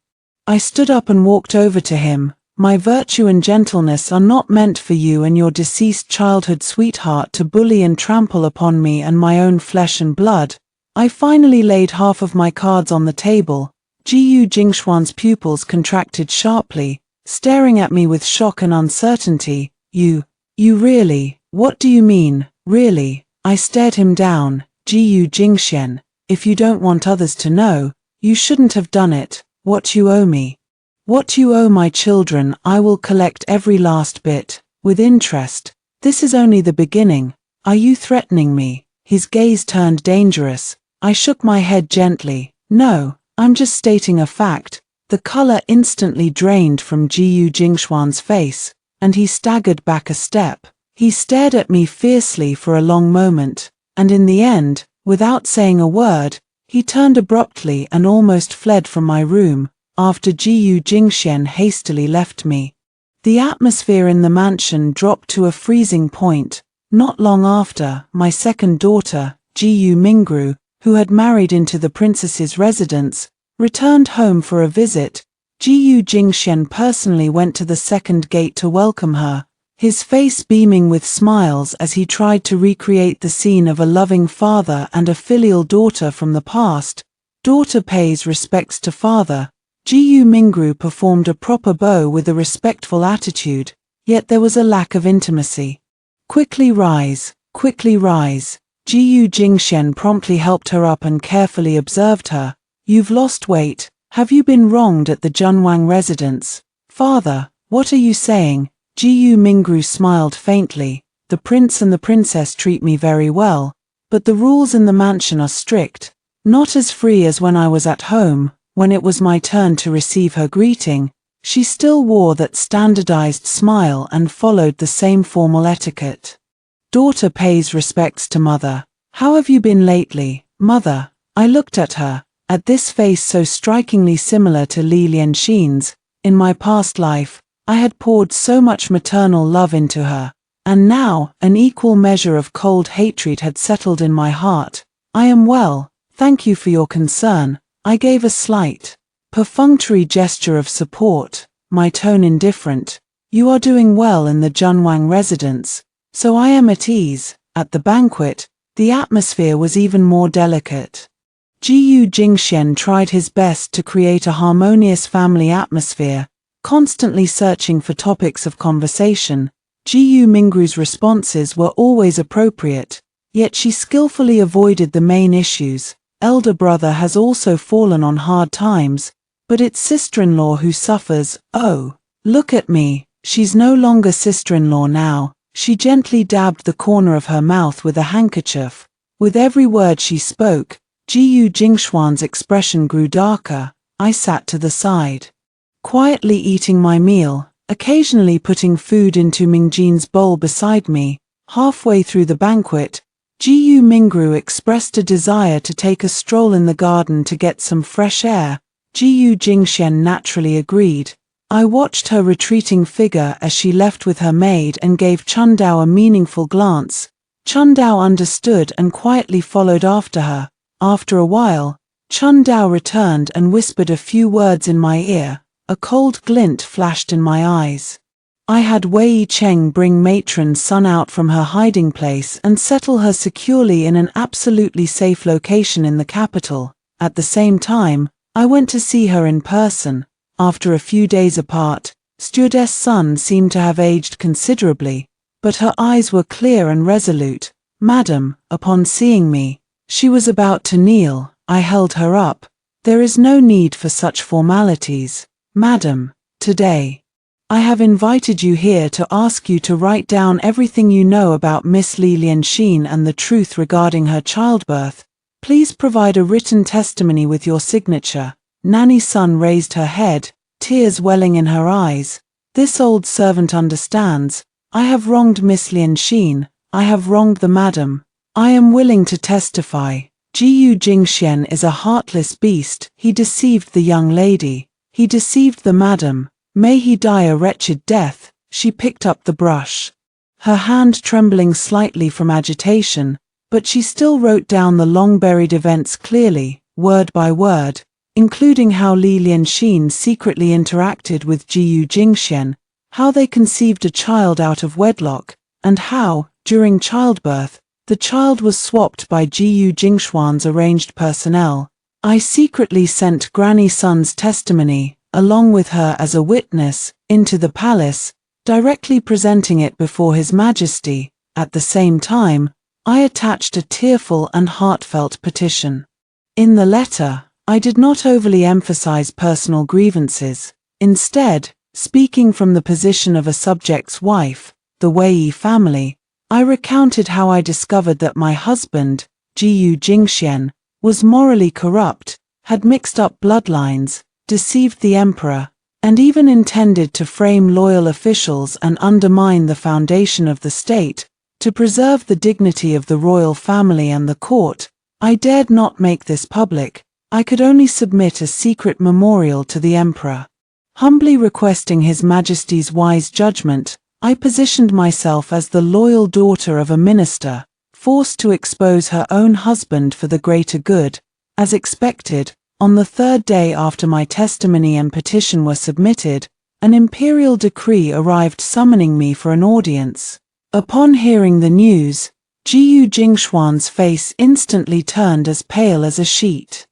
I stood up and walked over to him. "My virtue and gentleness are not meant for you and your deceased childhood sweetheart to bully and trample upon me and my own flesh and blood." I finally laid half of my cards on the table. Jiyu Jingxuan's pupils contracted sharply, staring at me with shock and uncertainty. You really, what do you mean, really?" I stared him down. "Jiyu Jingxian, if you don't want others to know, you shouldn't have done it. What you owe me. What you owe my children, I will collect every last bit, with interest. This is only the beginning. Are you threatening me?" His gaze turned dangerous. I shook my head gently. "No, I'm just stating a fact." The color instantly drained from Jiyu Jingxuan's face, and he staggered back a step. He stared at me fiercely for a long moment, and in the end, without saying a word, he turned abruptly and almost fled from my room, after Jiyu Jingxian hastily left me. The atmosphere in the mansion dropped to a freezing point. Not long after, my second daughter, Jiyu Mingru, who had married into the princess's residence, returned home for a visit. Jiyu Jingxian personally went to the second gate to welcome her, his face beaming with smiles as he tried to recreate the scene of a loving father and a filial daughter from the past. Daughter pays respects to father. Jiyu Mingru performed a proper bow with a respectful attitude, yet there was a lack of intimacy. Quickly rise, quickly rise." Jiyu Jingxian promptly helped her up and carefully observed her. "You've lost weight. Have you been wronged at the Junwang residence?" "Father, what are you saying?" Jiyu Mingru smiled faintly. "The prince and the princess treat me very well, but the rules in the mansion are strict. Not as free as when I was at home. When it was my turn to receive her greeting, she still wore that standardized smile and followed the same formal etiquette. Daughter pays respects to mother. How have you been lately, mother?" I looked at her, at this face so strikingly similar to Li Lianxin's. In my past life, I had poured so much maternal love into her, and now an equal measure of cold hatred had settled in my heart. "I am well, thank you for your concern." I gave a slight, perfunctory gesture of support, my tone indifferent. "You are doing well in the Junwang residence, so I am at ease." At the banquet, the atmosphere was even more delicate. Jiyu Jingxian tried his best to create a harmonious family atmosphere, constantly searching for topics of conversation. Jiyu Mingru's responses were always appropriate, yet she skillfully avoided the main issues. "Elder brother has also fallen on hard times, but it's sister-in-law who suffers. Oh, look at me, she's no longer sister-in-law now. She gently dabbed the corner of her mouth with a handkerchief. With every word she spoke, Jiyu Jingshuan's expression grew darker. I sat to the side, quietly eating my meal, occasionally putting food into Mingjin's bowl beside me. Halfway through the banquet, Jiyu Mingru expressed a desire to take a stroll in the garden to get some fresh air. Jiyu Jingxian naturally agreed. I watched her retreating figure as she left with her maid and gave Chundao a meaningful glance. Chundao understood and quietly followed after her. After a while, Chundao returned and whispered a few words in my ear. A cold glint flashed in my eyes. I had Wei Cheng bring matron Sun out from her hiding place and settle her securely in an absolutely safe location in the capital. At the same time, I went to see her in person. After a few days apart, Stewardess Sun seemed to have aged considerably, but her eyes were clear and resolute. Madam, upon seeing me, she was about to kneel. I held her up. There is no need for such formalities. Madam, today, I have invited you here to ask you to write down everything you know about Miss Li Lianxin and the truth regarding her childbirth. Please provide a written testimony with your signature. Nanny Sun raised her head, tears welling in her eyes. This old servant understands. I have wronged Miss Lianxin. I have wronged the madam. I am willing to testify. Jiyu Jingxian is a heartless beast. He deceived the young lady. He deceived the madam. May he die a wretched death. She picked up the brush, her hand trembling slightly from agitation, but she still wrote down the long-buried events clearly, word by word, including how Li Lianxin secretly interacted with Jiyu Jingxian, how they conceived a child out of wedlock, and how, during childbirth, the child was swapped by Jiyu Jingshuan's arranged personnel. I secretly sent Granny Sun's testimony, along with her as a witness, into the palace, directly presenting it before His Majesty. At the same time, I attached a tearful and heartfelt petition. In the letter, I did not overly emphasize personal grievances. Instead, speaking from the position of a subject's wife, the Wei family, I recounted how I discovered that my husband, Jiyu Jingxian, was morally corrupt, had mixed up bloodlines, deceived the emperor, and even intended to frame loyal officials and undermine the foundation of the state. To preserve the dignity of the royal family and the court, I dared not make this public. I could only submit a secret memorial to the emperor. Humbly requesting His Majesty's wise judgment, I positioned myself as the loyal daughter of a minister, forced to expose her own husband for the greater good. As expected, on the third day after my testimony and petition were submitted, an imperial decree arrived summoning me for an audience. Upon hearing the news, Jiyu Jingshuan's face instantly turned as pale as a sheet.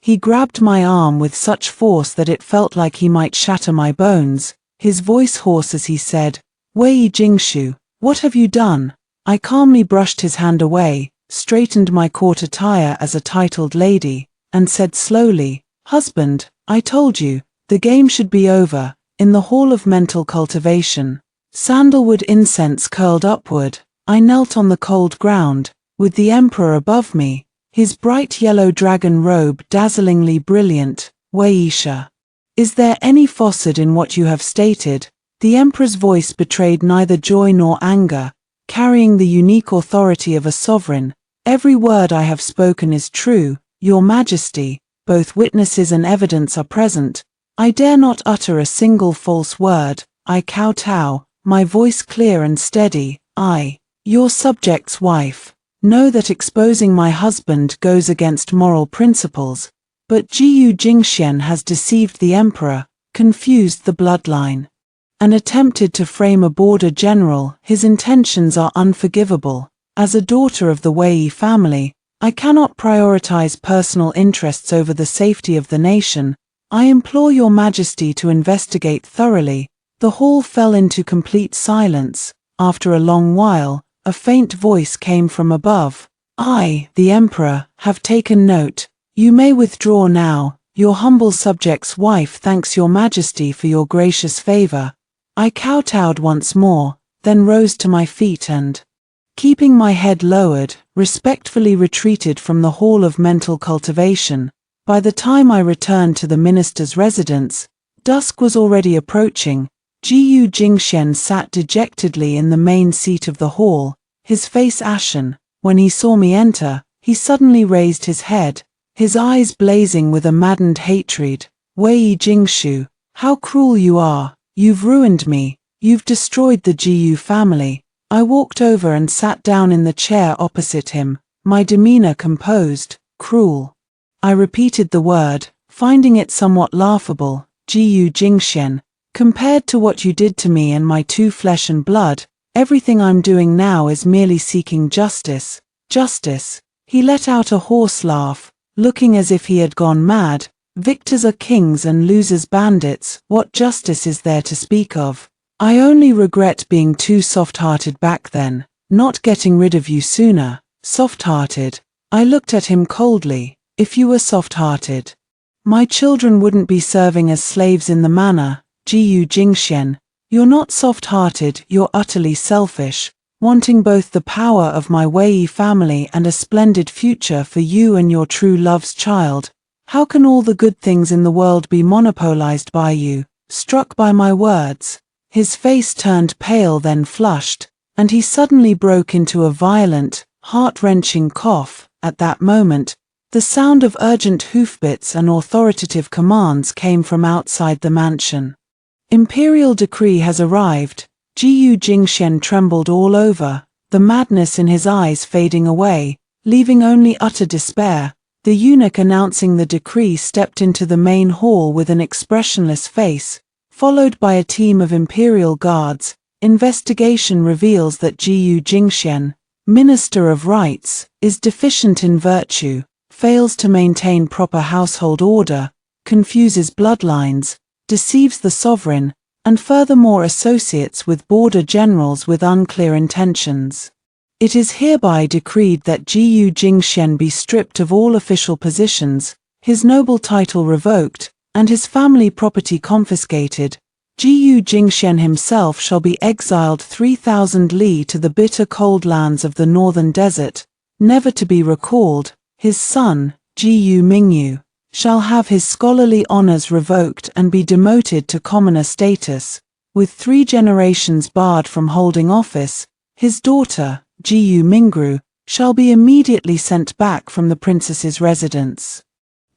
He grabbed my arm with such force that it felt like he might shatter my bones, his voice hoarse as he said, "Wei Jingshu, what have you done?" I calmly brushed his hand away, straightened my court attire as a titled lady, and said slowly, "Husband, I told you, the game should be over." In the hall of mental cultivation, sandalwood incense curled upward, I knelt on the cold ground, with the emperor above me, his bright yellow dragon robe dazzlingly brilliant. "Weisha, is there any falsehood in what you have stated?" The emperor's voice betrayed neither joy nor anger, carrying the unique authority of a sovereign. "Every word I have spoken is true, Your Majesty. Both witnesses and evidence are present. I dare not utter a single false word." I kowtow, my voice clear and steady. "I, your subject's wife, know that exposing my husband goes against moral principles, but Jiyu Jingxian has deceived the emperor, confused the bloodline, and attempted to frame a border general. His intentions are unforgivable. As a daughter of the Wei family, I cannot prioritize personal interests over the safety of the nation. I implore Your Majesty to investigate thoroughly." The hall fell into complete silence. After a long while, a faint voice came from above. "I, the emperor, have taken note. You may withdraw now, your humble subject's wife thanks your majesty for your gracious favor. I kowtowed once more, then rose to my feet and, keeping my head lowered, respectfully retreated from the hall of mental cultivation. By the time I returned to the minister's residence, dusk was already approaching. Jiyu Jingxian sat dejectedly in the main seat of the hall, his face ashen. When he saw me enter, he suddenly raised his head, his eyes blazing with a maddened hatred. Wei Jingshu, how cruel you are! You've ruined me. You've destroyed the Jiyu family. I walked over and sat down in the chair opposite him, my demeanor composed. Cruel. I repeated the word, finding it somewhat laughable. Jiyu Jingxian, compared to what you did to me and my two flesh and blood, everything I'm doing now is merely seeking justice. Justice. He let out a hoarse laugh, looking as if he had gone mad. Victors are kings and losers bandits. What justice is there to speak of? I only regret being too soft-hearted back then, not getting rid of you sooner. Soft-hearted. I looked at him coldly. If you were soft-hearted, my children wouldn't be serving as slaves in the manor. Jiyu Jingxian, you're not soft-hearted, you're utterly selfish, wanting both the power of my Wei family and a splendid future for you and your true love's child. How can all the good things in the world be monopolized by you? Struck by my words, his face turned pale then flushed, and he suddenly broke into a violent, heart-wrenching cough. At that moment, the sound of urgent hoofbeats and authoritative commands came from outside the mansion. Imperial decree has arrived. Jiyu Jingxian trembled all over, the madness in his eyes fading away, leaving only utter despair. The eunuch announcing the decree stepped into the main hall with an expressionless face, followed by a team of imperial guards. Investigation reveals that Jiyu Jingxian, Minister of Rights, is deficient in virtue, fails to maintain proper household order, confuses bloodlines, deceives the sovereign, and furthermore associates with border generals with unclear intentions. It is hereby decreed that Jiyu Jingxian be stripped of all official positions, his noble title revoked, and his family property confiscated. Jiyu Jingxian himself shall be exiled 3,000 li to the bitter cold lands of the northern desert, never to be recalled. His son, Jiyu Mingyu, shall have his scholarly honors revoked and be demoted to commoner status, with 3 generations barred from holding office. His daughter, Jiyu Mingru, shall be immediately sent back from the princess's residence,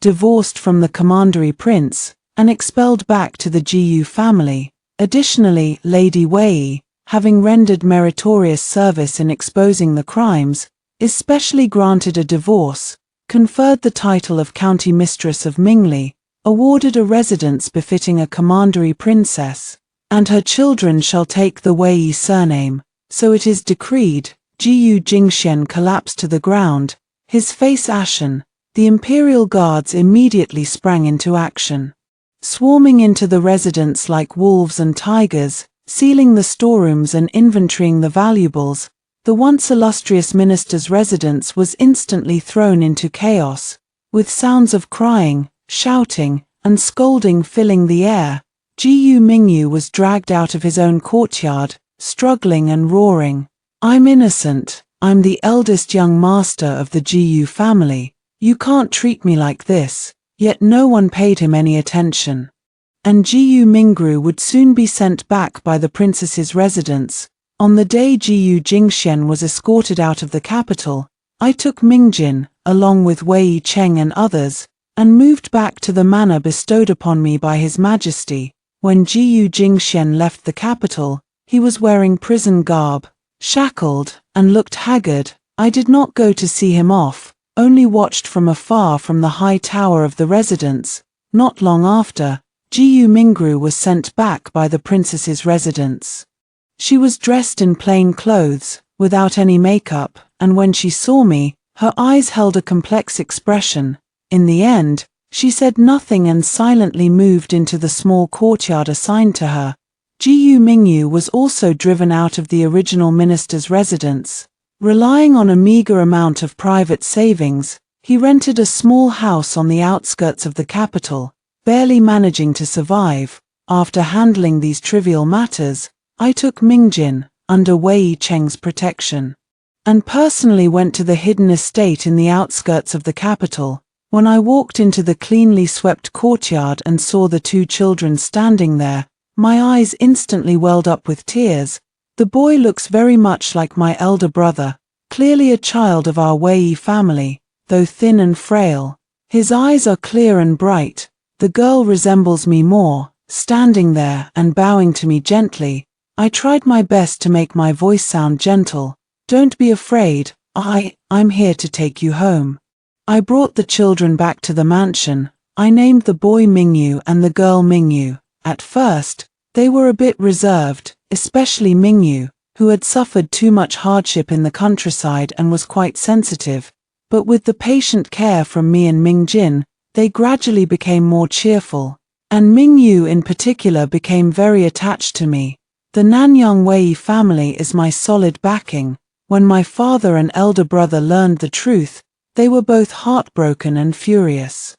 divorced from the commandery prince, and expelled back to the Jiyu family. Additionally, Lady Wei, having rendered meritorious service in exposing the crimes, is specially granted a divorce, conferred the title of County Mistress of Mingli, awarded a residence befitting a commandery princess, and her children shall take the Wei surname. So it is decreed. Jiyu Jingxian collapsed to the ground, his face ashen. The imperial guards immediately sprang into action, swarming into the residence like wolves and tigers, sealing the storerooms and inventorying the valuables. The once illustrious minister's residence was instantly thrown into chaos, with sounds of crying, shouting, and scolding filling the air. Jiyu Mingyu was dragged out of his own courtyard, struggling and roaring. I'm innocent. I'm the eldest young master of the Jiyu family. You can't treat me like this. Yet no one paid him any attention. And Jiyu Mingru would soon be sent back by the princess's residence. On the day Jiyu Jingxian was escorted out of the capital, I took Mingjin, along with Wei Cheng and others, and moved back to the manor bestowed upon me by His Majesty. When Jiyu Jingxian left the capital, he was wearing prison garb, shackled, and looked haggard. I did not go to see him off, only watched from afar from the high tower of the residence. Not long after, Jiyu Mingru was sent back by the princess's residence. She was dressed in plain clothes, without any makeup, and when she saw me, her eyes held a complex expression. In the end, she said nothing and silently moved into the small courtyard assigned to her. Jiyu Mingyu was also driven out of the original minister's residence. Relying on a meager amount of private savings, He rented a small house on the outskirts of the capital, barely managing to survive. After handling these trivial matters, I took Mingjin, under Wei Cheng's protection, and personally went to the hidden estate in the outskirts of the capital. When I walked into the cleanly swept courtyard and saw the two children standing there, my eyes instantly welled up with tears. The boy looks very much like my elder brother, clearly a child of our Wei family, though thin and frail. His eyes are clear and bright. The girl resembles me more, standing there and bowing to me gently. I tried my best to make my voice sound gentle. Don't be afraid, I'm here to take you home. I brought the children back to the mansion. I named the boy Mingyu and the girl Mingyu. At first, they were a bit reserved, especially Mingyu, who had suffered too much hardship in the countryside and was quite sensitive. But with the patient care from me and Mingjin, they gradually became more cheerful. And Mingyu in particular became very attached to me. The Nanyang Wei family is my solid backing. When my father and elder brother learned the truth, they were both heartbroken and furious.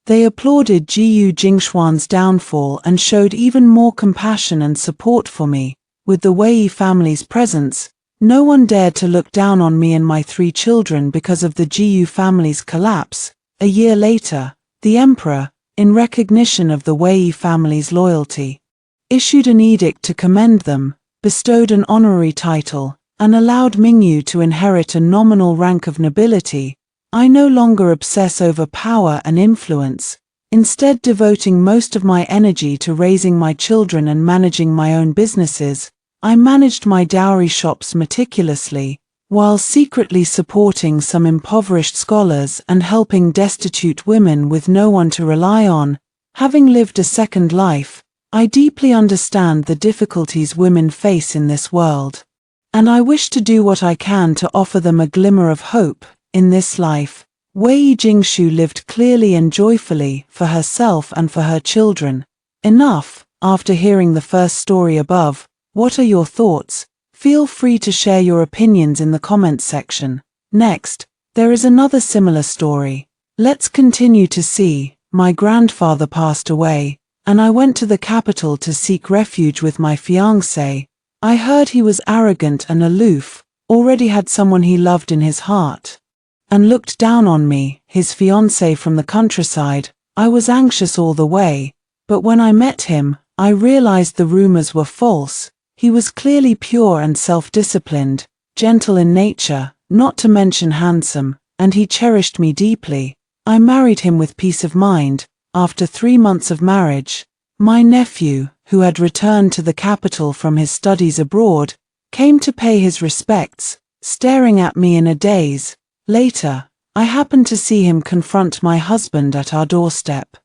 They applauded Jiyu Jingshuan's downfall and showed even more compassion and support for me. With the Wei family's presence, no one dared to look down on me and my 3 children because of the Jiyu family's collapse. A year later, the emperor, in recognition of the Wei family's loyalty, issued an edict to commend them, bestowed an honorary title, and allowed Mingyu to inherit a nominal rank of nobility. I no longer obsess over power and influence, instead devoting most of my energy to raising my children and managing my own businesses. I managed my dowry shops meticulously, while secretly supporting some impoverished scholars and helping destitute women with no one to rely on. Having lived a second life, I deeply understand the difficulties women face in this world, and I wish to do what I can to offer them a glimmer of hope. In this life, Wei Jingshu lived clearly and joyfully for herself and for her children. Enough. After hearing the first story above, what are your thoughts? Feel free to share your opinions in the comments section. Next, there is another similar story. Let's continue to see. My grandfather passed away, and I went to the capital to seek refuge with my fiancé. I heard he was arrogant and aloof, already had someone he loved in his heart, and looked down on me, his fiancé from the countryside. I was anxious all the way, but when I met him, I realized the rumors were false. He was clearly pure and self-disciplined, gentle in nature, not to mention handsome, and he cherished me deeply. I married him with peace of mind. After 3 months of marriage, my nephew, who had returned to the capital from his studies abroad, came to pay his respects, staring at me in a daze. Later, I happened to see him confront my husband at our doorstep,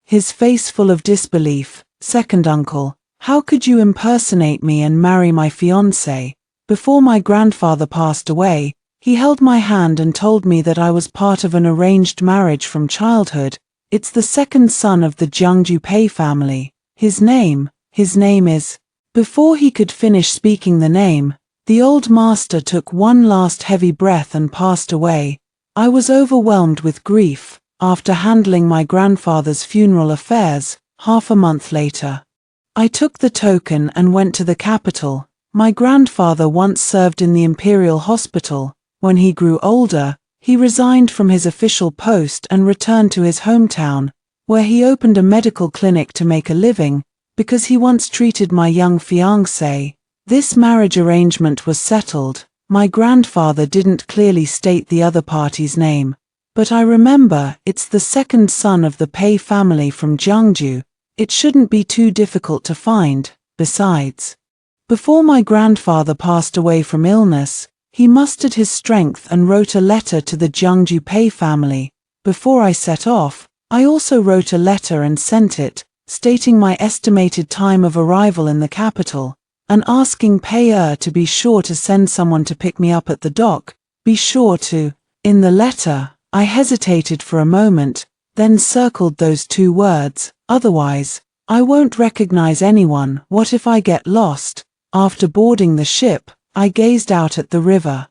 his face full of disbelief. Second uncle, how could you impersonate me and marry my fiancé? Before my grandfather passed away, he held my hand and told me that I was part of an arranged marriage from childhood. It's the second son of the Jiangju Pei family. His name is... Before he could finish speaking the name, the old master took one last heavy breath and passed away. I was overwhelmed with grief. After handling my grandfather's funeral affairs, half a month later, I took the token and went to the capital. My grandfather once served in the Imperial Hospital. When he grew older, he resigned from his official post and returned to his hometown, where he opened a medical clinic to make a living, because he once treated my young fiancé. This marriage arrangement was settled. My grandfather didn't clearly state the other party's name, but I remember it's the second son of the Pei family from Jiangju. It shouldn't be too difficult to find. Besides, before my grandfather passed away from illness, he mustered his strength and wrote a letter to the Jiangju Pei family. Before I set off, I also wrote a letter and sent it, stating my estimated time of arrival in the capital, and asking Pei to be sure to send someone to pick me up at the dock. Be sure to. In the letter, I hesitated for a moment, then circled those 2 words, otherwise, I won't recognize anyone. What if I get lost? After boarding the ship, I gazed out at the river,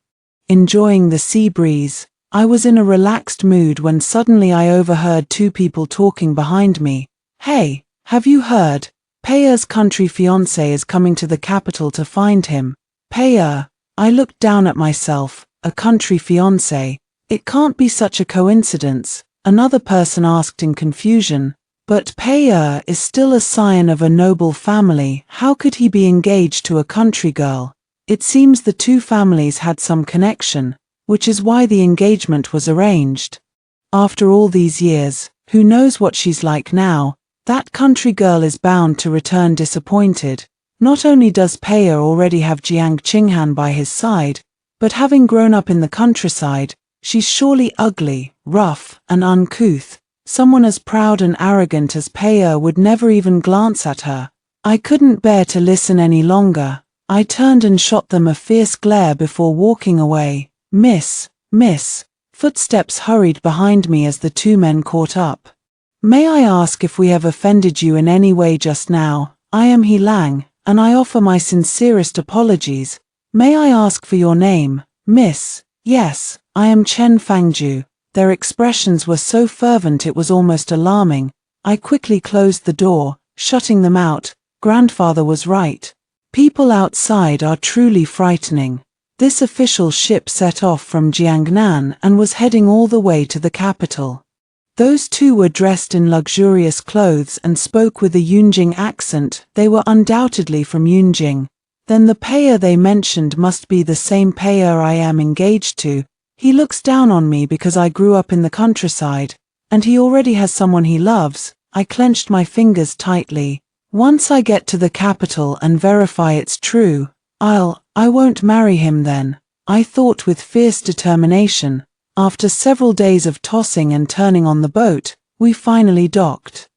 enjoying the sea breeze. I was in a relaxed mood when suddenly I overheard two people talking behind me. "Hey, have you heard? Peya's country fiancé is coming to the capital to find him." Peya. I looked down at myself. A country fiancé? It can't be such a coincidence, another person asked in confusion. But Peya is still a scion of a noble family. How could he be engaged to a country girl? It seems the two families had some connection, which is why the engagement was arranged. After all these years, who knows what she's like now? That country girl is bound to return disappointed. Not only does Peya already have Jiang Qinghan by his side, but having grown up in the countryside, she's surely ugly, rough, and uncouth. Someone as proud and arrogant as Peya would never even glance at her. I couldn't bear to listen any longer. I turned and shot them a fierce glare before walking away. Miss. Footsteps hurried behind me as the two men caught up. "May I ask if we have offended you in any way just now? I am He Lang, and I offer my sincerest apologies. May I ask for your name, Miss?" "Yes, I am Chen Fangju." Their expressions were so fervent it was almost alarming. I quickly closed the door, shutting them out. Grandfather was right. People outside are truly frightening. This official ship set off from Jiangnan and was heading all the way to the capital. Those two were dressed in luxurious clothes and spoke with a Yunjing accent. They were undoubtedly from Yunjing. Then the Peya they mentioned must be the same Peya I am engaged to. He looks down on me because I grew up in the countryside, and he already has someone he loves. I clenched my fingers tightly. Once I get to the capital and verify it's true, I won't marry him then, I thought with fierce determination. After several days of tossing and turning on the boat, we finally docked.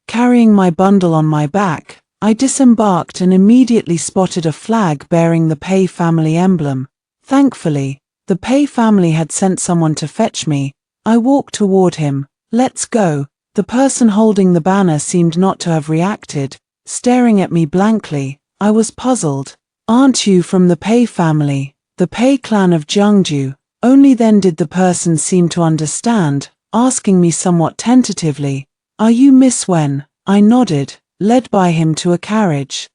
Carrying my bundle on my back, I disembarked and immediately spotted a flag bearing the Pei family emblem. Thankfully, the Pei family had sent someone to fetch me. I walked toward him. "Let's go." The person holding the banner seemed not to have reacted, staring at me blankly. I was puzzled. "Aren't you from the Pei family, the Pei clan of Jiangju?" Only then did the person seem to understand, asking me somewhat tentatively, "Are you Miss Wen?" I nodded, led by him to a carriage.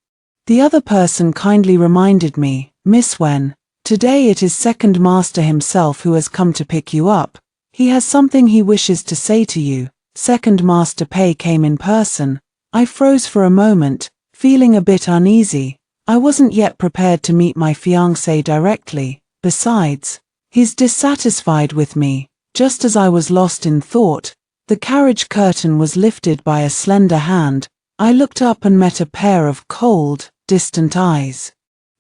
The other person kindly reminded me, "Miss Wen, today it is Second Master himself who has come to pick you up. He has something he wishes to say to you." Second Master Pei came in person. I froze for a moment, feeling a bit uneasy. I wasn't yet prepared to meet my fiancé directly. Besides, he's dissatisfied with me. Just as I was lost in thought, the carriage curtain was lifted by a slender hand. I looked up and met a pair of cold, distant eyes.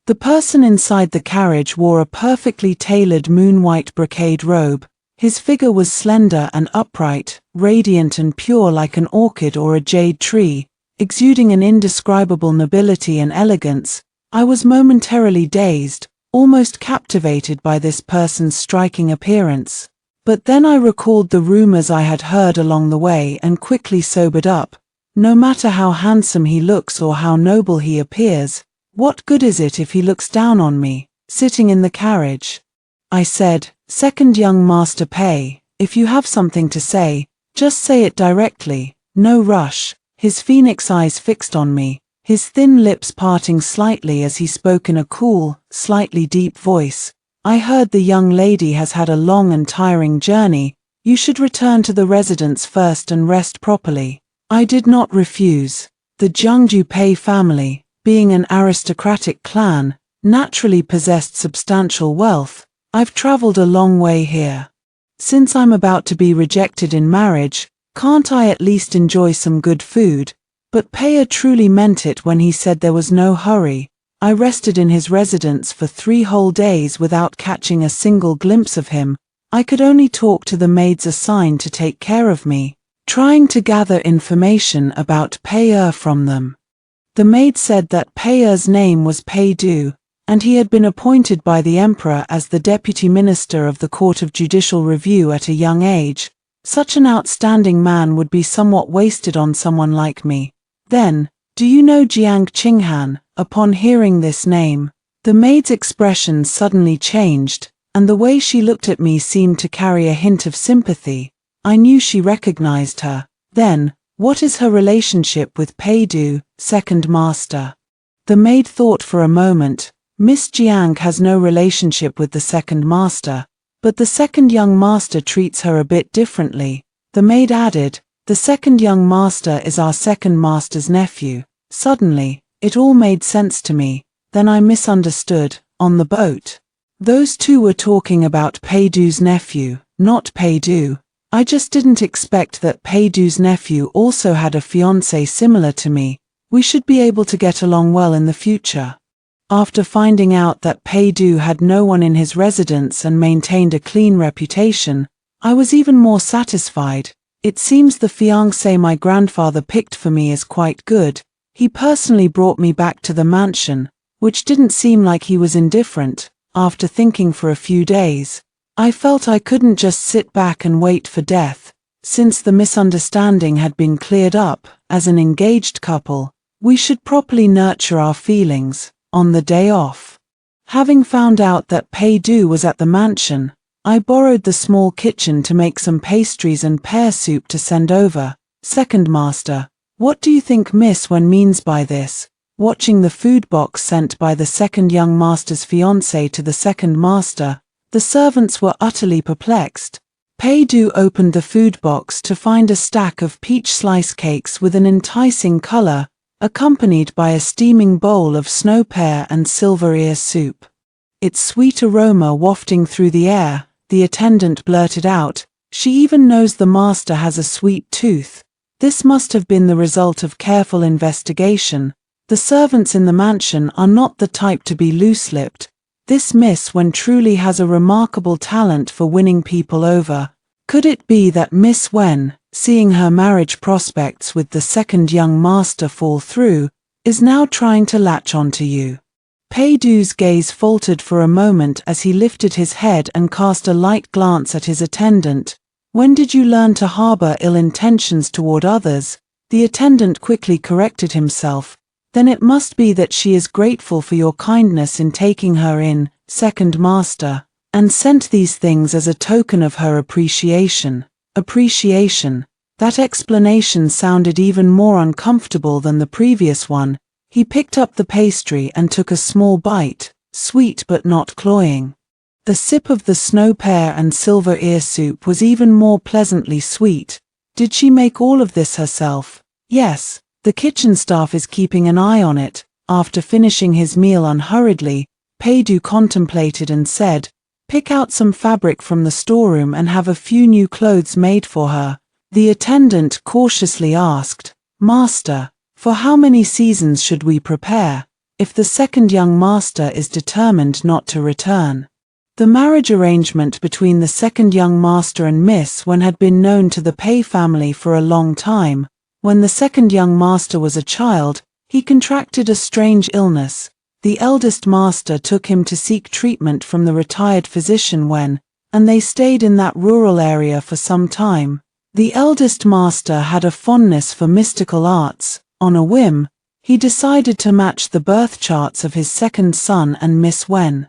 The person inside the carriage wore a perfectly tailored moon-white brocade robe. His figure was slender and upright, radiant and pure like an orchid or a jade tree, exuding an indescribable nobility and elegance. I was momentarily dazed, almost captivated by this person's striking appearance. But then I recalled the rumors I had heard along the way and quickly sobered up. No matter how handsome he looks or how noble he appears, what good is it if he looks down on me, sitting in the carriage? I said, "Second young Master Pei, if you have something to say, just say it directly, no rush." His phoenix eyes fixed on me, his thin lips parting slightly as he spoke in a cool, slightly deep voice. "I heard the young lady has had a long and tiring journey. You should return to the residence first and rest properly." I did not refuse. The Jiangju Pei family, being an aristocratic clan, naturally possessed substantial wealth. I've traveled a long way here. Since I'm about to be rejected in marriage, can't I at least enjoy some good food? But Peya truly meant it when he said there was no hurry. I rested in his residence for 3 whole days without catching a single glimpse of him. I could only talk to the maids assigned to take care of me, trying to gather information about Peya from them. The maid said that Peya's name was Pei Du, and he had been appointed by the emperor as the deputy minister of the Court of Judicial Review at a young age. Such an outstanding man would be somewhat wasted on someone like me. Then, "Do you know Jiang Qinghan?" Upon hearing this name, the maid's expression suddenly changed, and the way she looked at me seemed to carry a hint of sympathy. I knew she recognized her. Then, what is her relationship with Pei-du, second master? The maid thought for a moment. Miss Jiang has no relationship with the second master, but the second young master treats her a bit differently. The maid added, the second young master is our second master's nephew. Suddenly, it all made sense to me. Then I misunderstood. On the boat, those two were talking about Pei-du's nephew, not Pei-du. I just didn't expect that Pei-du's nephew also had a fiancé similar to me. We should be able to get along well in the future. After finding out that Pei-du had no one in his residence and maintained a clean reputation, I was even more satisfied. It seems the fiancé my grandfather picked for me is quite good. He personally brought me back to the mansion, which didn't seem like he was indifferent. After thinking for a few days, I felt I couldn't just sit back and wait for death. Since the misunderstanding had been cleared up, as an engaged couple, we should properly nurture our feelings. On the day off, having found out that Pei-du was at the mansion, I borrowed the small kitchen to make some pastries and pear soup to send over. Second master, what do you think Miss Wen means by this? Watching the food box sent by the second young master's fiancé to the second master, the servants were utterly perplexed. Pei-du opened the food box to find a stack of peach slice cakes with an enticing color, accompanied by a steaming bowl of snow pear and silver ear soup. Its sweet aroma wafting through the air, the attendant blurted out, "She even knows the master has a sweet tooth." This must have been the result of careful investigation. The servants in the mansion are not the type to be loose-lipped. This Miss Wen truly has a remarkable talent for winning people over. Could it be that Miss Wen, seeing her marriage prospects with the second young master fall through, is now trying to latch onto you? Pei-du's gaze faltered for a moment as he lifted his head and cast a light glance at his attendant. When did you learn to harbor ill intentions toward others? The attendant quickly corrected himself. Then it must be that she is grateful for your kindness in taking her in, second master, and sent these things as a token of her appreciation. Appreciation. That explanation sounded even more uncomfortable than the previous one. He picked up the pastry and took a small bite, sweet but not cloying. The sip of the snow pear and silver ear soup was even more pleasantly sweet. Did she make all of this herself? Yes, the kitchen staff is keeping an eye on it. After finishing his meal unhurriedly, Pei-du contemplated and said, "Pick out some fabric from the storeroom and have a few new clothes made for her." The attendant cautiously asked, "Master, for how many seasons should we prepare, if the second young master is determined not to return?" The marriage arrangement between the second young master and Miss Wen had been known to the Pei family for a long time. When the second young master was a child, he contracted a strange illness. The eldest master took him to seek treatment from the retired physician Wen, and they stayed in that rural area for some time. The eldest master had a fondness for mystical arts. On a whim, he decided to match the birth charts of his second son and Miss Wen.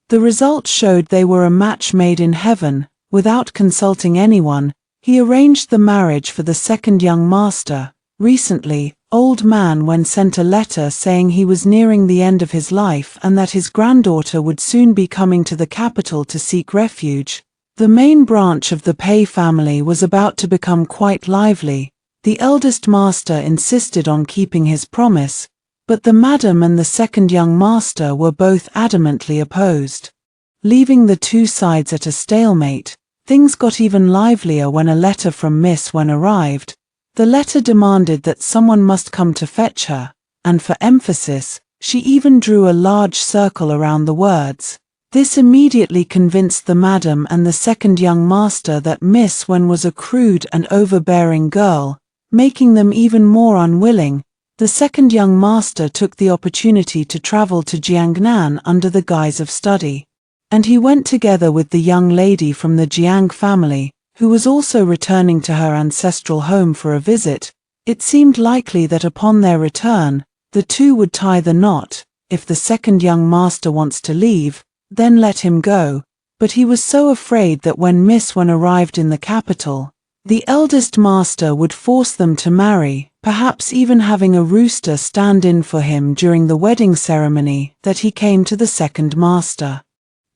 The results showed they were a match made in heaven. Without consulting anyone, he arranged the marriage for the second young master. Recently, old man Wen sent a letter saying he was nearing the end of his life and that his granddaughter would soon be coming to the capital to seek refuge. The main branch of the Pei family was about to become quite lively. The eldest master insisted on keeping his promise, but the madam and the second young master were both adamantly opposed. Leaving the two sides at a stalemate, things got even livelier when a letter from Miss Wen arrived. The letter demanded that someone must come to fetch her, and for emphasis, she even drew a large circle around the words. This immediately convinced the madam and the second young master that Miss Wen was a crude and overbearing girl, making them even more unwilling. The second young master took the opportunity to travel to Jiangnan under the guise of study, and he went together with the young lady from the Jiang family, who was also returning to her ancestral home for a visit. It seemed likely that upon their return, the two would tie the knot. If the second young master wants to leave, then let him go, but he was so afraid that when Miss Wen arrived in the capital, the eldest master would force them to marry, perhaps even having a rooster stand in for him during the wedding ceremony, that he came to the second master,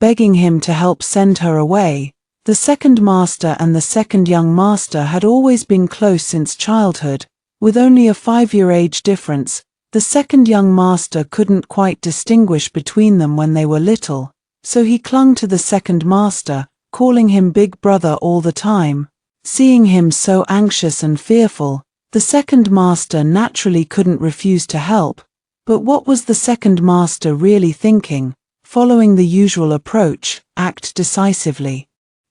begging him to help send her away. The second master and the second young master had always been close since childhood, with only a 5-year age difference. The second young master couldn't quite distinguish between them when they were little, so he clung to the second master, calling him Big Brother all the time. Seeing him so anxious and fearful, the second master naturally couldn't refuse to help. But what was the second master really thinking? Following the usual approach, act decisively,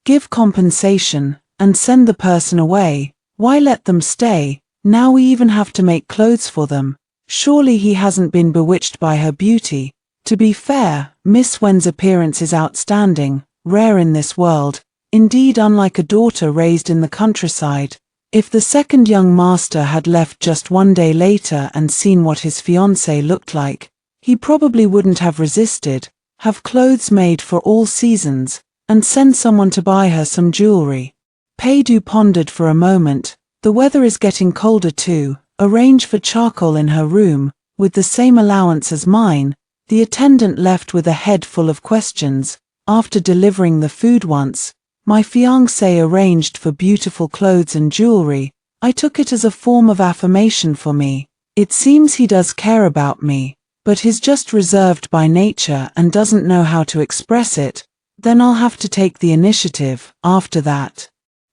give compensation, and send the person away. Why let them stay? Now we even have to make clothes for them. Surely he hasn't been bewitched by her beauty. To be fair, Miss Wen's appearance is outstanding, rare in this world, indeed unlike a daughter raised in the countryside. If the second young master had left just one day later and seen what his fiancée looked like, he probably wouldn't have resisted, have clothes made for all seasons, and send someone to buy her some jewelry. Pei Du pondered for a moment. The weather is getting colder too. Arrange for charcoal in her room, with the same allowance as mine. The attendant left with a head full of questions. After delivering the food once, my fiancé arranged for beautiful clothes and jewelry. I took it as a form of affirmation for me. It seems he does care about me, but he's just reserved by nature and doesn't know how to express it. Then I'll have to take the initiative. After that,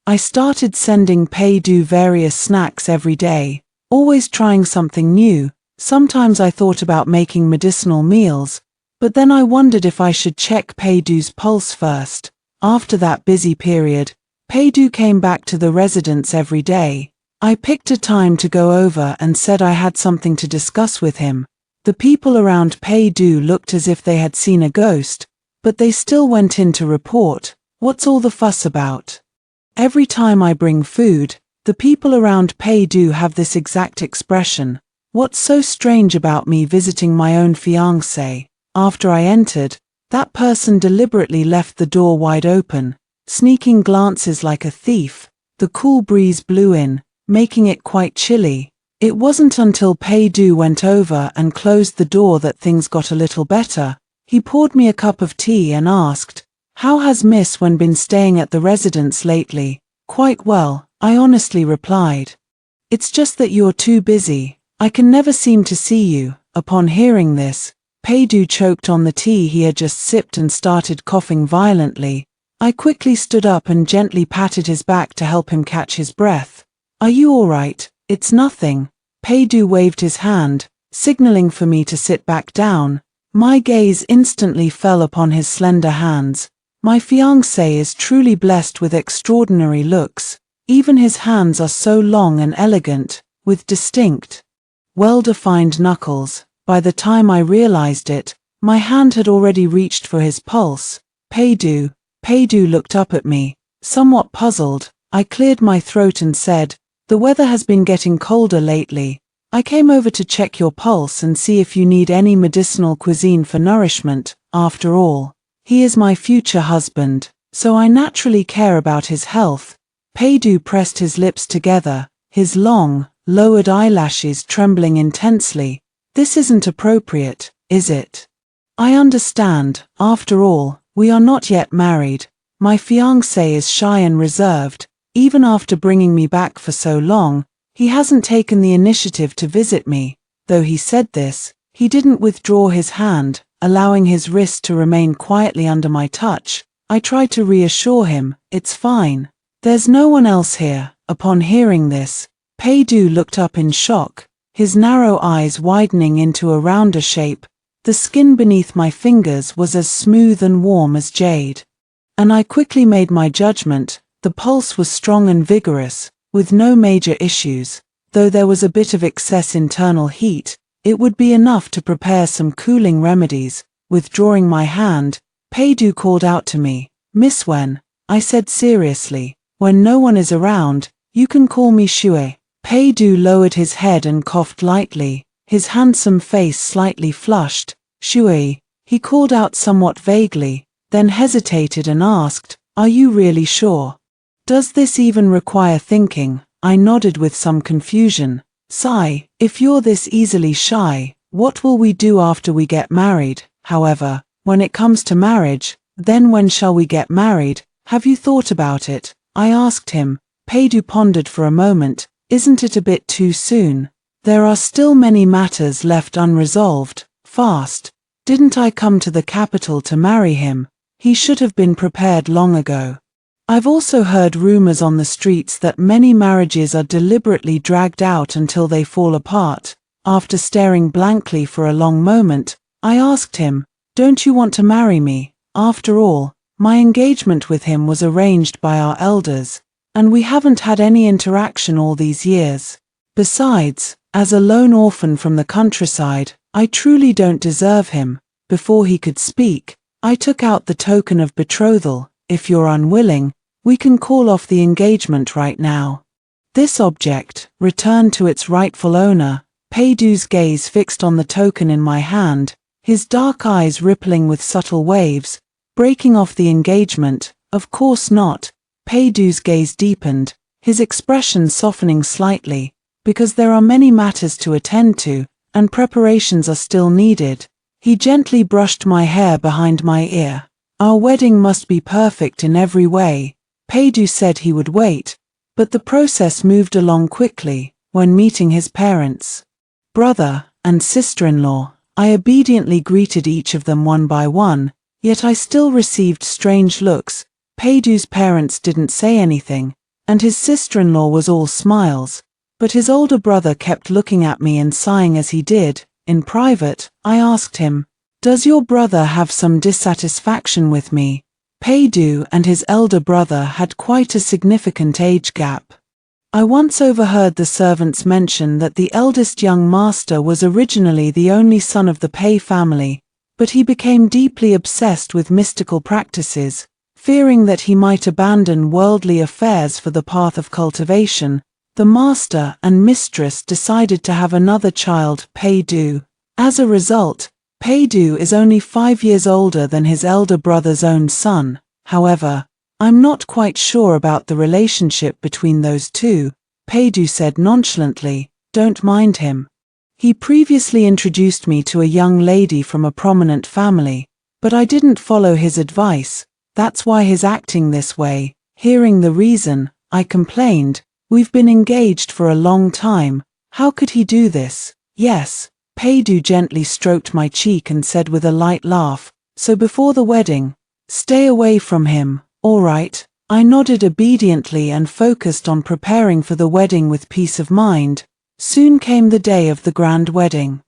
I started sending Pei Du various snacks every day, always trying something new. Sometimes I thought about making medicinal meals, but then I wondered if I should check Pei Du's pulse first. After that busy period, Pei Du came back to the residence every day. I picked a time to go over and said I had something to discuss with him. The people around Pei Du looked as if they had seen a ghost, but they still went in to report. What's all the fuss about? Every time I bring food, the people around Pei Du have this exact expression. What's so strange about me visiting my own fiancé? After I entered, that person deliberately left the door wide open, sneaking glances like a thief. The cool breeze blew in, making it quite chilly. It wasn't until Pei Du went over and closed the door that things got a little better. He poured me a cup of tea and asked, "How has Miss Wen been staying at the residence lately?" "Quite well," I honestly replied. "It's just that you're too busy. I can never seem to see you." Upon hearing this, Pei Du choked on the tea he had just sipped and started coughing violently. I quickly stood up and gently patted his back to help him catch his breath. "Are you all right?" "It's nothing." Pei Du waved his hand, signaling for me to sit back down. My gaze instantly fell upon his slender hands. My fiancé is truly blessed with extraordinary looks. Even his hands are so long and elegant, with distinct, well-defined knuckles. By the time I realized it, my hand had already reached for his pulse. Pei Du looked up at me, somewhat puzzled. I cleared my throat and said, "The weather has been getting colder lately. I came over to check your pulse and see if you need any medicinal cuisine for nourishment. After all, he is my future husband, so I naturally care about his health." Pei Du pressed his lips together, his long, lowered eyelashes trembling intensely. "This isn't appropriate, is it? I understand. After all, we are not yet married." My fiancé is shy and reserved. Even after bringing me back for so long, he hasn't taken the initiative to visit me. Though he said this, he didn't withdraw his hand, allowing his wrist to remain quietly under my touch. I tried to reassure him, "It's fine. There's no one else here." Upon hearing this, Pei Du looked up in shock, his narrow eyes widening into a rounder shape. The skin beneath my fingers was as smooth and warm as jade. And I quickly made my judgment. The pulse was strong and vigorous, with no major issues. Though there was a bit of excess internal heat, it would be enough to prepare some cooling remedies. Withdrawing my hand, Pei Du called out to me, "Miss Wen," I said seriously, "when no one is around, you can call me Shui." Pei Du lowered his head and coughed lightly, his handsome face slightly flushed. "Shui," he called out somewhat vaguely. then hesitated and asked, "Are you really sure? Does this even require thinking?" I nodded with some confusion. "Sigh, if you're this easily shy, what will we do after we get married? However, when it comes to marriage, then when shall we get married? Have you thought about it?" I asked him. Paidu pondered for a moment. "Isn't it a bit too soon? There are still many matters left unresolved. Fast. Didn't I come to the capital to marry him? He should have been prepared long ago. I've also heard rumors on the streets that many marriages are deliberately dragged out until they fall apart." After staring blankly for a long moment, I asked him, "Don't you want to marry me? After all, my engagement with him was arranged by our elders, and we haven't had any interaction all these years. Besides, as a lone orphan from the countryside, I truly don't deserve him." Before he could speak, I took out the token of betrothal. "If you're unwilling, we can call off the engagement right now." This object returned to its rightful owner, Paidu's gaze fixed on the token in my hand, his dark eyes rippling with subtle waves. "Breaking off the engagement? Of course not." Paidu's gaze deepened, his expression softening slightly, "because there are many matters to attend to, and preparations are still needed." He gently brushed my hair behind my ear. "Our wedding must be perfect in every way." Paidu said he would wait, but the process moved along quickly. When meeting his parents, brother, and sister-in-law, I obediently greeted each of them one by one, yet I still received strange looks. Paidu's parents didn't say anything, and his sister-in-law was all smiles, but his older brother kept looking at me and sighing as he did. In private, I asked him, "Does your brother have some dissatisfaction with me?" Paidu and his elder brother had quite a significant age gap. I once overheard the servants mention that the eldest young master was originally the only son of the Pai family, but he became deeply obsessed with mystical practices. Fearing that he might abandon worldly affairs for the path of cultivation, the master and mistress decided to have another child, Paidu. As a result, Paidu is only 5 years older than his elder brother's own son. However, I'm not quite sure about the relationship between those two. Paidu said nonchalantly, "Don't mind him. He previously introduced me to a young lady from a prominent family, but I didn't follow his advice. That's why he's acting this way." Hearing the reason, I complained, "We've been engaged for a long time. How could he do this?" "Yes." Paidu gently stroked my cheek and said with a light laugh, "So before the wedding, stay away from him." "All right." I nodded obediently and focused on preparing for the wedding with peace of mind. Soon came the day of the grand wedding.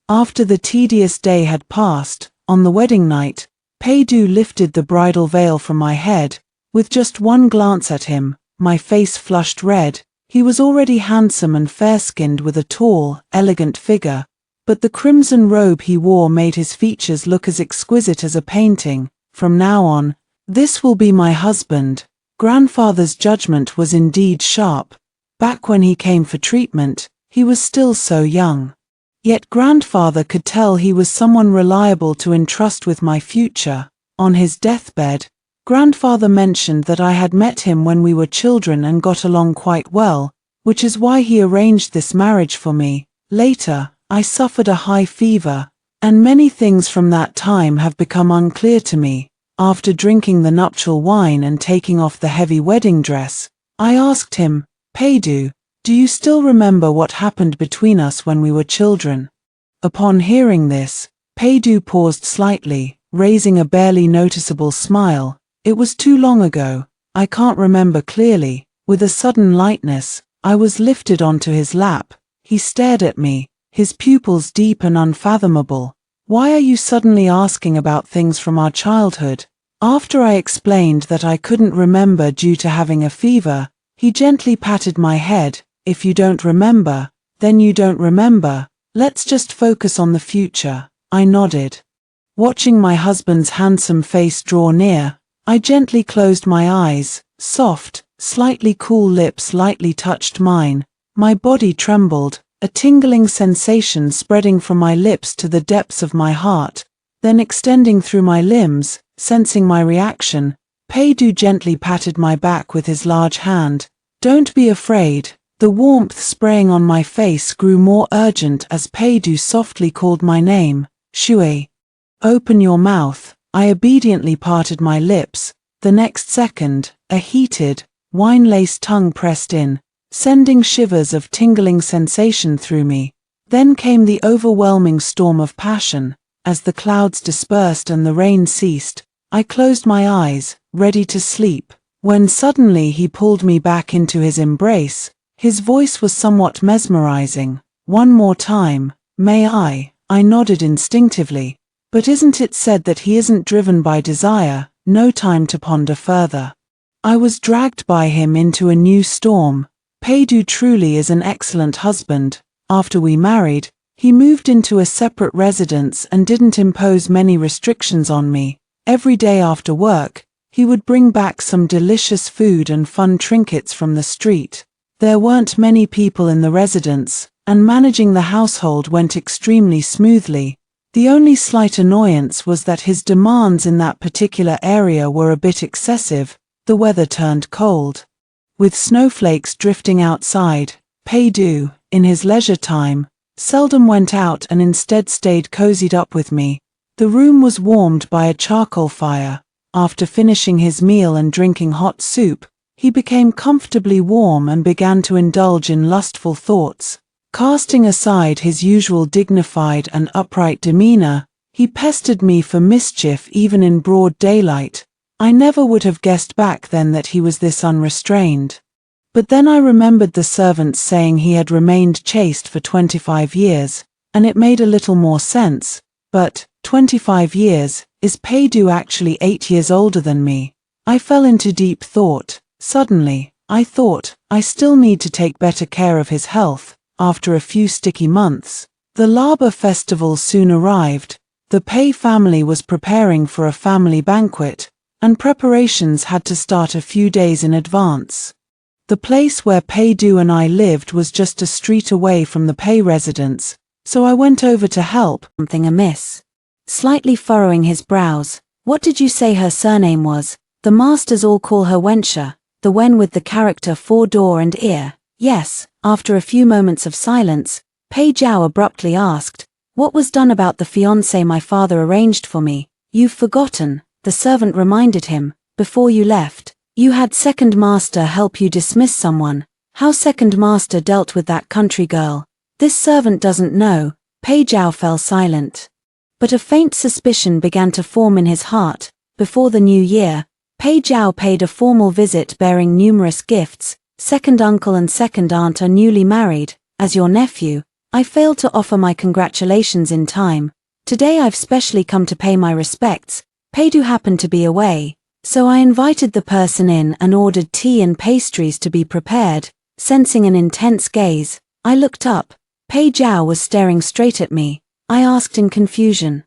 After the tedious day had passed, on the wedding night, Paidu lifted the bridal veil from my head. With just one glance at him, my face flushed red. He was already handsome and fair-skinned with a tall, elegant figure, but the crimson robe he wore made his features look as exquisite as a painting. "From now on, this will be my husband." Grandfather's judgment was indeed sharp. Back when he came for treatment, he was still so young. Yet grandfather could tell he was someone reliable to entrust with my future. On his deathbed, grandfather mentioned that I had met him when we were children and got along quite well, which is why he arranged this marriage for me. Later, I suffered a high fever, and many things from that time have become unclear to me. After drinking the nuptial wine and taking off the heavy wedding dress, I asked him, "Paidu, do you still remember what happened between us when we were children?" Upon hearing this, Paidu paused slightly, raising a barely noticeable smile. "It was too long ago. I can't remember clearly." With a sudden lightness, I was lifted onto his lap. He stared at me, his pupils deep and unfathomable. "Why are you suddenly asking about things from our childhood?" After I explained that I couldn't remember due to having a fever, he gently patted my head. "If you don't remember, then you don't remember. Let's just focus on the future." I nodded. Watching my husband's handsome face draw near, I gently closed my eyes. Soft, slightly cool lips lightly touched mine. My body trembled, a tingling sensation spreading from my lips to the depths of my heart, then extending through my limbs. Sensing my reaction, Pei-du gently patted my back with his large hand. Don't be afraid. The warmth spraying on my face grew more urgent as Pei-du softly called my name, Shui. Open your mouth. I obediently parted my lips. The next second, a heated, wine-laced tongue pressed in, sending shivers of tingling sensation through me. Then came the overwhelming storm of passion. As the clouds dispersed and the rain ceased, I closed my eyes, ready to sleep, when suddenly he pulled me back into his embrace. His voice was somewhat mesmerizing. One more time, may I? I nodded instinctively. But isn't it said that he isn't driven by desire? No time to ponder further. I was dragged by him into a new storm. Pei-du truly is an excellent husband. After we married, he moved into a separate residence and didn't impose many restrictions on me. Every day after work, he would bring back some delicious food and fun trinkets from the street. There weren't many people in the residence, and managing the household went extremely smoothly. The only slight annoyance was that his demands in that particular area were a bit excessive. The weather turned cold. With snowflakes drifting outside, Pei-du, in his leisure time, seldom went out and instead stayed cozied up with me. The room was warmed by a charcoal fire. After finishing his meal and drinking hot soup, he became comfortably warm and began to indulge in lustful thoughts. Casting aside his usual dignified and upright demeanor, he pestered me for mischief even in broad daylight. I never would have guessed back then that he was this unrestrained. But then I remembered the servants saying he had remained chaste for 25 years, and it made a little more sense. But 25 years, is Pei-du actually 8 years older than me? I fell into deep thought. Suddenly, I thought, I still need to take better care of his health. After a few sticky months, the Laba festival soon arrived. The Pei family was preparing for a family banquet, and preparations had to start a few days in advance. The place where Pei-du and I lived was just a street away from the Pei residence, so I went over to help. Something amiss. Slightly furrowing his brows, what did you say her surname was? The masters all call her Wenxia, the Wen with the character 4 door and ear. Yes. After a few moments of silence, Pei Jiao abruptly asked, what was done about the fiancé my father arranged for me? You've forgotten, the servant reminded him, before you left. You had second master help you dismiss someone. How second master dealt with that country girl? This servant doesn't know. Pei Jiao fell silent. But a faint suspicion began to form in his heart. Before the new year, Pei Jiao paid a formal visit bearing numerous gifts. Second uncle and second aunt are newly married. As your nephew, I failed to offer my congratulations in time. Today I've specially come to pay my respects. Pei-du happened to be away, so I invited the person in and ordered tea and pastries to be prepared. Sensing an intense gaze, I looked up. Pei Jiao was staring straight at me. I asked in confusion,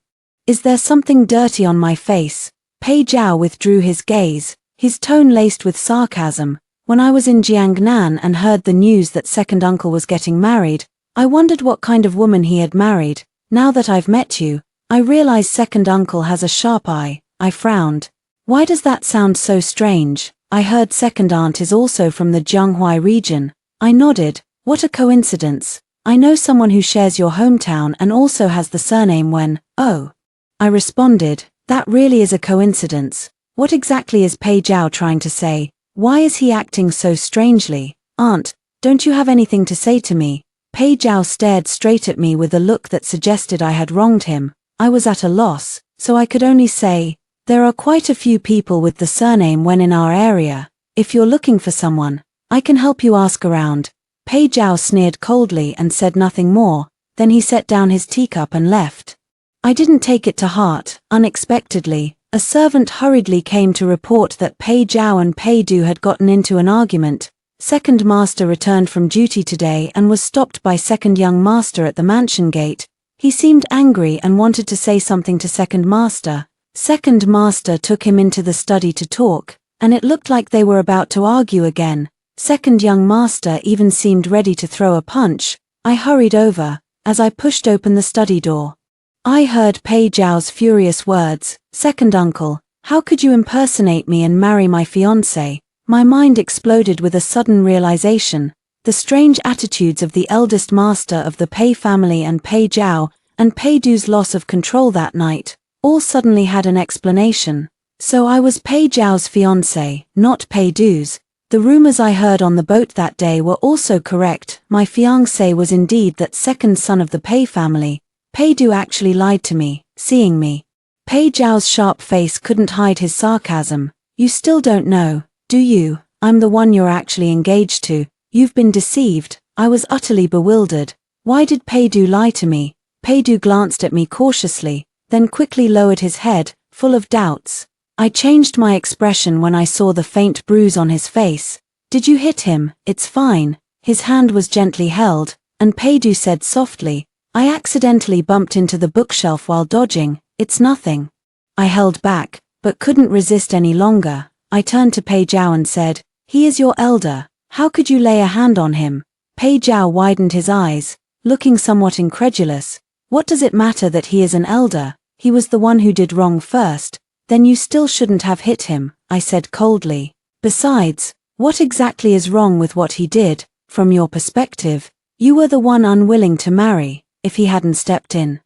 is there something dirty on my face? Pei Jiao withdrew his gaze, his tone laced with sarcasm. When I was in Jiangnan and heard the news that second uncle was getting married, I wondered what kind of woman he had married. Now that I've met you, I realize second uncle has a sharp eye. I frowned. Why does that sound so strange? I heard second aunt is also from the Jianghuai region. I nodded. What a coincidence. I know someone who shares your hometown and also has the surname Wen. Oh. I responded, that really is a coincidence. What exactly is Pei Jiao trying to say? Why is he acting so strangely? Aunt, don't you have anything to say to me? Pei Jiao stared straight at me with a look that suggested I had wronged him. I was at a loss, so I could only say, there are quite a few people with the surname Wen in our area. If you're looking for someone, I can help you ask around. Pei Jiao sneered coldly and said nothing more, then he set down his teacup and left. I didn't take it to heart. Unexpectedly, a servant hurriedly came to report that Pei Jiao and Pei-du had gotten into an argument. Second master returned from duty today and was stopped by second young master at the mansion gate. He seemed angry and wanted to say something to second master. Second master took him into the study to talk, and it looked like they were about to argue again. Second young master even seemed ready to throw a punch. I hurried over. As I pushed open the study door, I heard Pei Jiao's furious words, second uncle, How could you impersonate me and marry my fiancé? My mind exploded with a sudden realization. The strange attitudes of the eldest master of the Pei family and Pei Zhao, and Pei Du's loss of control that night, all suddenly had an explanation. So I was Pei Zhao's fiancé, not Pei Du's. The rumors I heard on the boat that day were also correct. My fiancé was indeed that second son of the Pei family. Pei Du actually lied to me, seeing me. Pei Zhao's sharp face couldn't hide his sarcasm. You still don't know, do you? I'm the one you're actually engaged to. You've been deceived. I was utterly bewildered. Why did Pei Du lie to me? Pei Du glanced at me cautiously, then quickly lowered his head, full of doubts. I changed my expression when I saw the faint bruise on his face. Did you hit him? It's fine. His hand was gently held, and Pei Du said softly, I accidentally bumped into the bookshelf while dodging. It's nothing. I held back, but couldn't resist any longer. I turned to Pei Zhao and said, he is your elder. How could you lay a hand on him? Pei Zhao widened his eyes, looking somewhat incredulous. What does it matter that he is an elder? He was the one who did wrong first. Then you still shouldn't have hit him, I said coldly. Besides, what exactly is wrong with what he did? From your perspective, you were the one unwilling to marry. If he hadn't stepped in,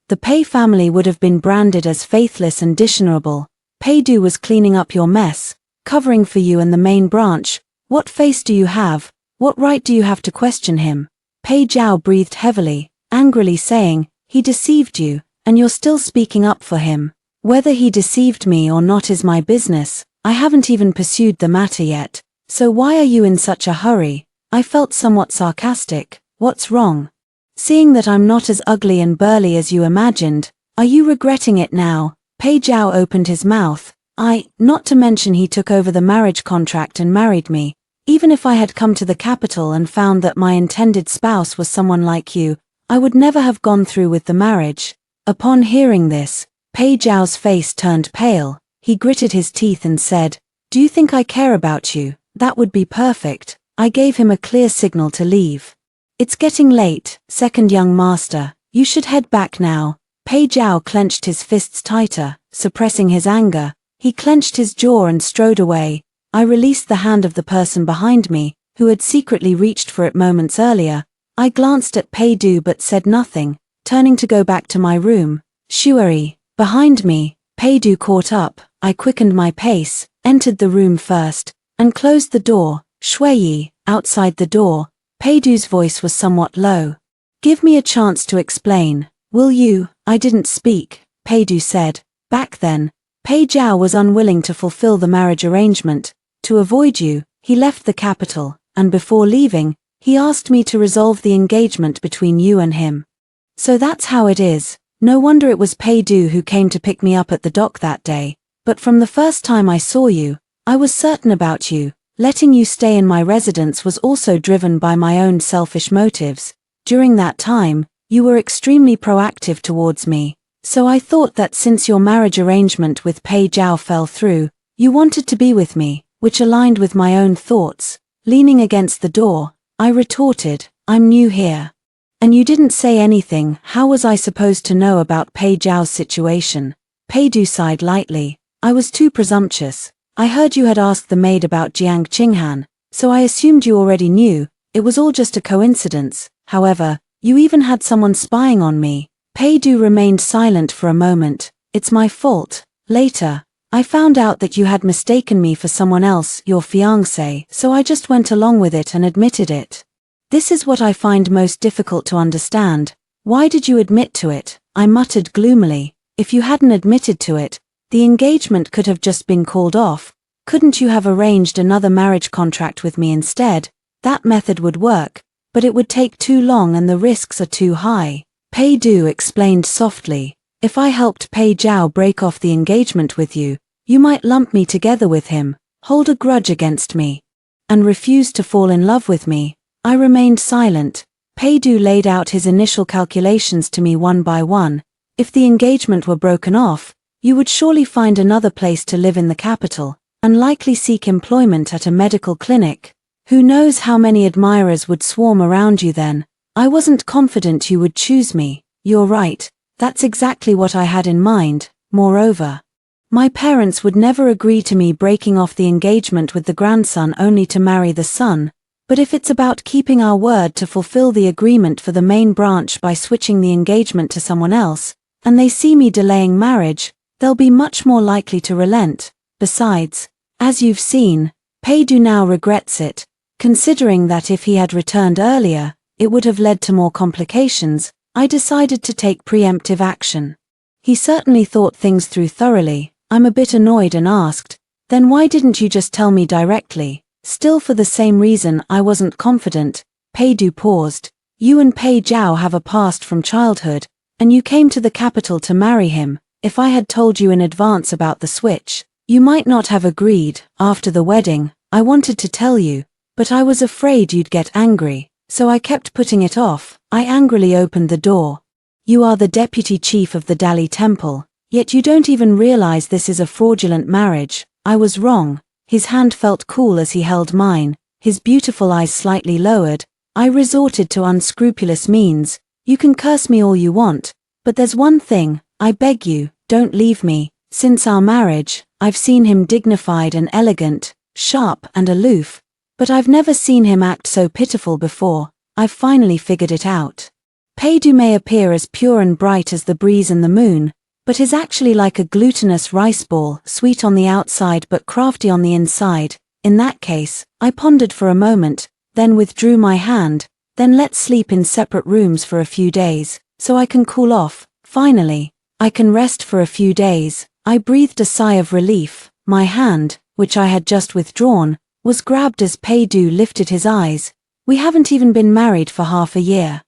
the Pei family would have been branded as faithless and dishonorable. Pei Du was cleaning up your mess, covering for you and the main branch. What face do you have? What right do you have to question him? Pei Zhao breathed heavily, angrily saying, he deceived you, and you're still speaking up for him. Whether he deceived me or not is my business. I haven't even pursued the matter yet. So why are you in such a hurry? I felt somewhat sarcastic. What's wrong? Seeing that I'm not as ugly and burly as you imagined, are you regretting it now? Pei Zhao opened his mouth. Not to mention he took over the marriage contract and married me. Even if I had come to the capital and found that my intended spouse was someone like you, I would never have gone through with the marriage. Upon hearing this, Pei Zhao's face turned pale. He gritted his teeth and said, do you think I care about you? That would be perfect. I gave him a clear signal to leave. It's getting late, second young master. You should head back now. Pei Zhao clenched his fists tighter, suppressing his anger. He clenched his jaw and strode away. I released the hand of the person behind me, who had secretly reached for it moments earlier. I glanced at Pei Du but said nothing, turning to go back to my room. Shuari, behind me. Pei Du caught up. I quickened my pace, entered the room first, and closed the door. Shuiyi, outside the door. Pei Du's voice was somewhat low. Give me a chance to explain, will you? I didn't speak, Pei Du said. Back then, Pei Zhao was unwilling to fulfill the marriage arrangement. To avoid you, he left the capital, and before leaving, he asked me to resolve the engagement between you and him. So that's how it is. No wonder it was Pei Du who came to pick me up at the dock that day. But from the first time I saw you, I was certain about you. Letting you stay in my residence was also driven by my own selfish motives. During that time, you were extremely proactive towards me. So I thought that since your marriage arrangement with Pei Zhao fell through, you wanted to be with me, which aligned with my own thoughts. Leaning against the door, I retorted, I'm new here. And you didn't say anything. How was I supposed to know about Pei Zhao's situation? Pei Du sighed lightly. I was too presumptuous. I heard you had asked the maid about Jiang Qinghan, so I assumed you already knew. It was all just a coincidence. However, you even had someone spying on me. Pei Du remained silent for a moment. It's my fault. Later, I found out that you had mistaken me for someone else, your fiancé, so I just went along with it and admitted it. This is what I find most difficult to understand. Why did you admit to it? I muttered gloomily. If you hadn't admitted to it, the engagement could have just been called off. Couldn't you have arranged another marriage contract with me instead? That method would work, but it would take too long and the risks are too high. Pei Du explained softly. If I helped Pei Zhao break off the engagement with you, you might lump me together with him, hold a grudge against me, and refuse to fall in love with me. I remained silent. Pei Du laid out his initial calculations to me one by one. If the engagement were broken off, you would surely find another place to live in the capital, and likely seek employment at a medical clinic. Who knows how many admirers would swarm around you then? I wasn't confident you would choose me. You're right, that's exactly what I had in mind. Moreover, My parents would never agree to me breaking off the engagement with the grandson only to marry the son, but if it's about keeping our word to fulfill the agreement for the main branch by switching the engagement to someone else, and they see me delaying marriage, they'll be much more likely to relent. Besides, as you've seen, Peidu now regrets it, considering that if he had returned earlier, it would have led to more complications. I decided to take preemptive action. He certainly thought things through thoroughly. I'm a bit annoyed and asked, then why didn't you just tell me directly? Still for the same reason I wasn't confident. Peidu paused. You and Pei Zhao have a past from childhood, and you came to the capital to marry him. If I had told you in advance about the switch, you might not have agreed. After the wedding, I wanted to tell you, but I was afraid you'd get angry, so I kept putting it off. I angrily opened the door. You are the deputy chief of the Dali Temple, yet you don't even realize this is a fraudulent marriage. I was wrong. His hand felt cool as he held mine, his beautiful eyes slightly lowered. I resorted to unscrupulous means. You can curse me all you want, but there's one thing, I beg you, don't leave me. Since our marriage, I've seen him dignified and elegant, sharp and aloof, but I've never seen him act so pitiful before. I've finally figured it out. Peidu may appear as pure and bright as the breeze and the moon, but is actually like a glutinous rice ball, sweet on the outside but crafty on the inside. In that case, I pondered for a moment, then withdrew my hand. Then let's sleep in separate rooms for a few days, so I can cool off. Finally, I can rest for a few days. I breathed a sigh of relief. My hand, which I had just withdrawn, was grabbed as Peidu lifted his eyes. We haven't even been married for half a year.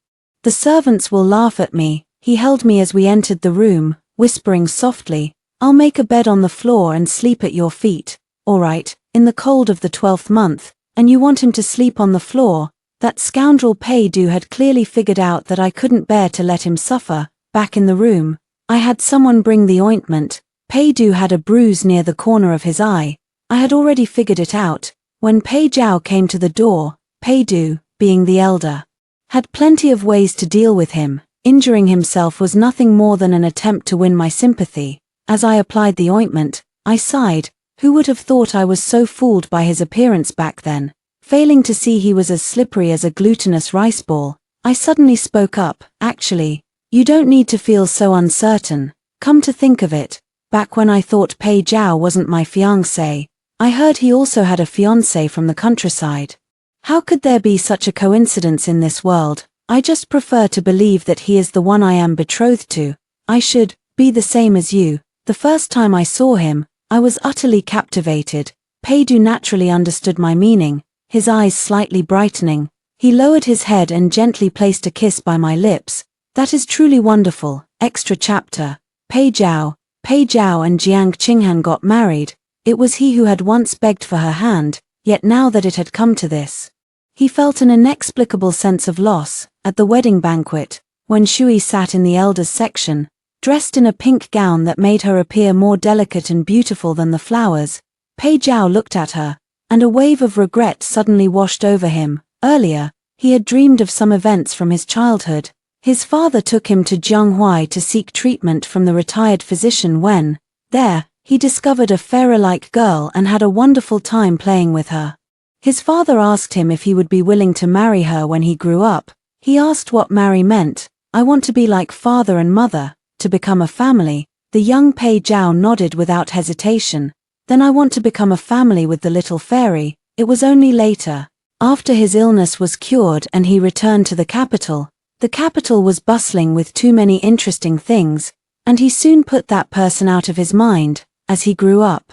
The servants will laugh at me. He held me as we entered the room, whispering softly, I'll make a bed on the floor and sleep at your feet. All right, in the cold of the 12th month, and you want him to sleep on the floor? That scoundrel Peidu had clearly figured out that I couldn't bear to let him suffer. Back in the room, I had someone bring the ointment. Peidu had a bruise near the corner of his eye. I had already figured it out. When Pei Zhao came to the door, Peidu, being the elder, had plenty of ways to deal with him. Injuring himself was nothing more than an attempt to win my sympathy. As I applied the ointment, I sighed. Who would have thought I was so fooled by his appearance back then? Failing to see he was as slippery as a glutinous rice ball, I suddenly spoke up. Actually, you don't need to feel so uncertain. Come to think of it, back when I thought Pei Zhao wasn't my fiancé, I heard he also had a fiancé from the countryside. How could there be such a coincidence in this world? I just prefer to believe that he is the one I am betrothed to. I should be the same as you. The first time I saw him, I was utterly captivated. Peidu naturally understood my meaning, his eyes slightly brightening. He lowered his head and gently placed a kiss by my lips. That is truly wonderful. Extra chapter. Pei Zhao and Jiang Qinghan got married. It was he who had once begged for her hand, yet now that it had come to this, he felt an inexplicable sense of loss. At the wedding banquet, when Shui sat in the elders' section, dressed in a pink gown that made her appear more delicate and beautiful than the flowers, Pei Zhao looked at her, and a wave of regret suddenly washed over him. Earlier, he had dreamed of some events from his childhood. His father took him to Jianghuai to seek treatment from the retired physician when, there, he discovered a fairy-like girl and had a wonderful time playing with her. His father asked him if he would be willing to marry her when he grew up. He asked what marry meant. I want to be like father and mother, to become a family. The young Pei Zhao nodded without hesitation. Then I want to become a family with the little fairy. It was only later, after his illness was cured and he returned to the capital. The capital was bustling with too many interesting things, and he soon put that person out of his mind. As he grew up,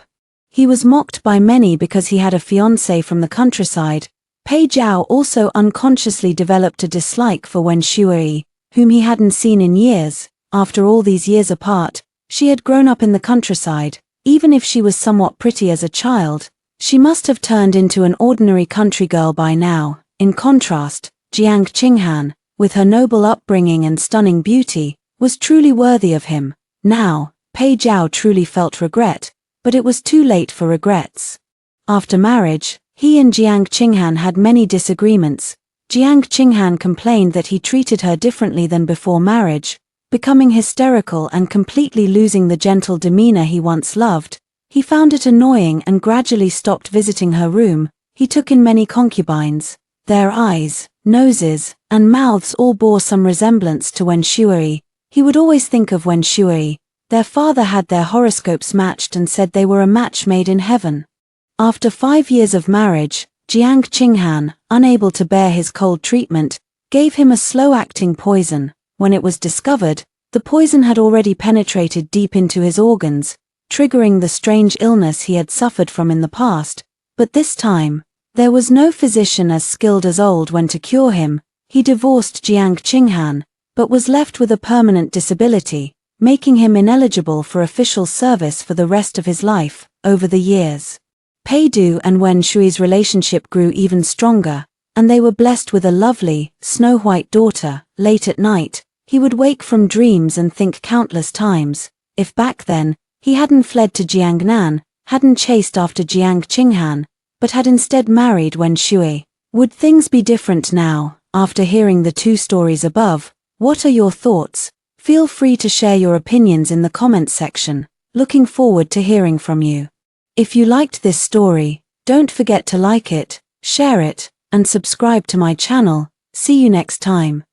he was mocked by many because he had a fiancée from the countryside. Pei Zhao also unconsciously developed a dislike for Wen Shui, whom he hadn't seen in years. After all these years apart, she had grown up in the countryside. Even if she was somewhat pretty as a child, she must have turned into an ordinary country girl by now. In contrast, Jiang Qinghan, with her noble upbringing and stunning beauty, was truly worthy of him. Now, Pei Zhao truly felt regret, but it was too late for regrets. After marriage, he and Jiang Qinghan had many disagreements. Jiang Qinghan complained that he treated her differently than before marriage, becoming hysterical and completely losing the gentle demeanor he once loved. He found it annoying and gradually stopped visiting her room. He took in many concubines. Their eyes, noses, and mouths all bore some resemblance to Wen Shuai. He would always think of Wen Shuai. Their father had their horoscopes matched and said they were a match made in heaven. After 5 years of marriage, Jiang Qinghan, unable to bear his cold treatment, gave him a slow-acting poison. When it was discovered, the poison had already penetrated deep into his organs, triggering the strange illness he had suffered from in the past. But this time, there was no physician as skilled as old Wen to cure him. He divorced Jiang Qinghan, but was left with a permanent disability, making him ineligible for official service for the rest of his life. Over the years, Pei Du and Wen Shui's relationship grew even stronger, and they were blessed with a lovely, snow-white daughter. Late at night, he would wake from dreams and think countless times, if back then, he hadn't fled to Jiangnan, hadn't chased after Jiang Qinghan, but had instead married Wen Shui. Would things be different now? After hearing the 2 stories above, what are your thoughts? Feel free to share your opinions in the comments section. Looking forward to hearing from you. If you liked this story, don't forget to like it, share it, and subscribe to my channel. See you next time.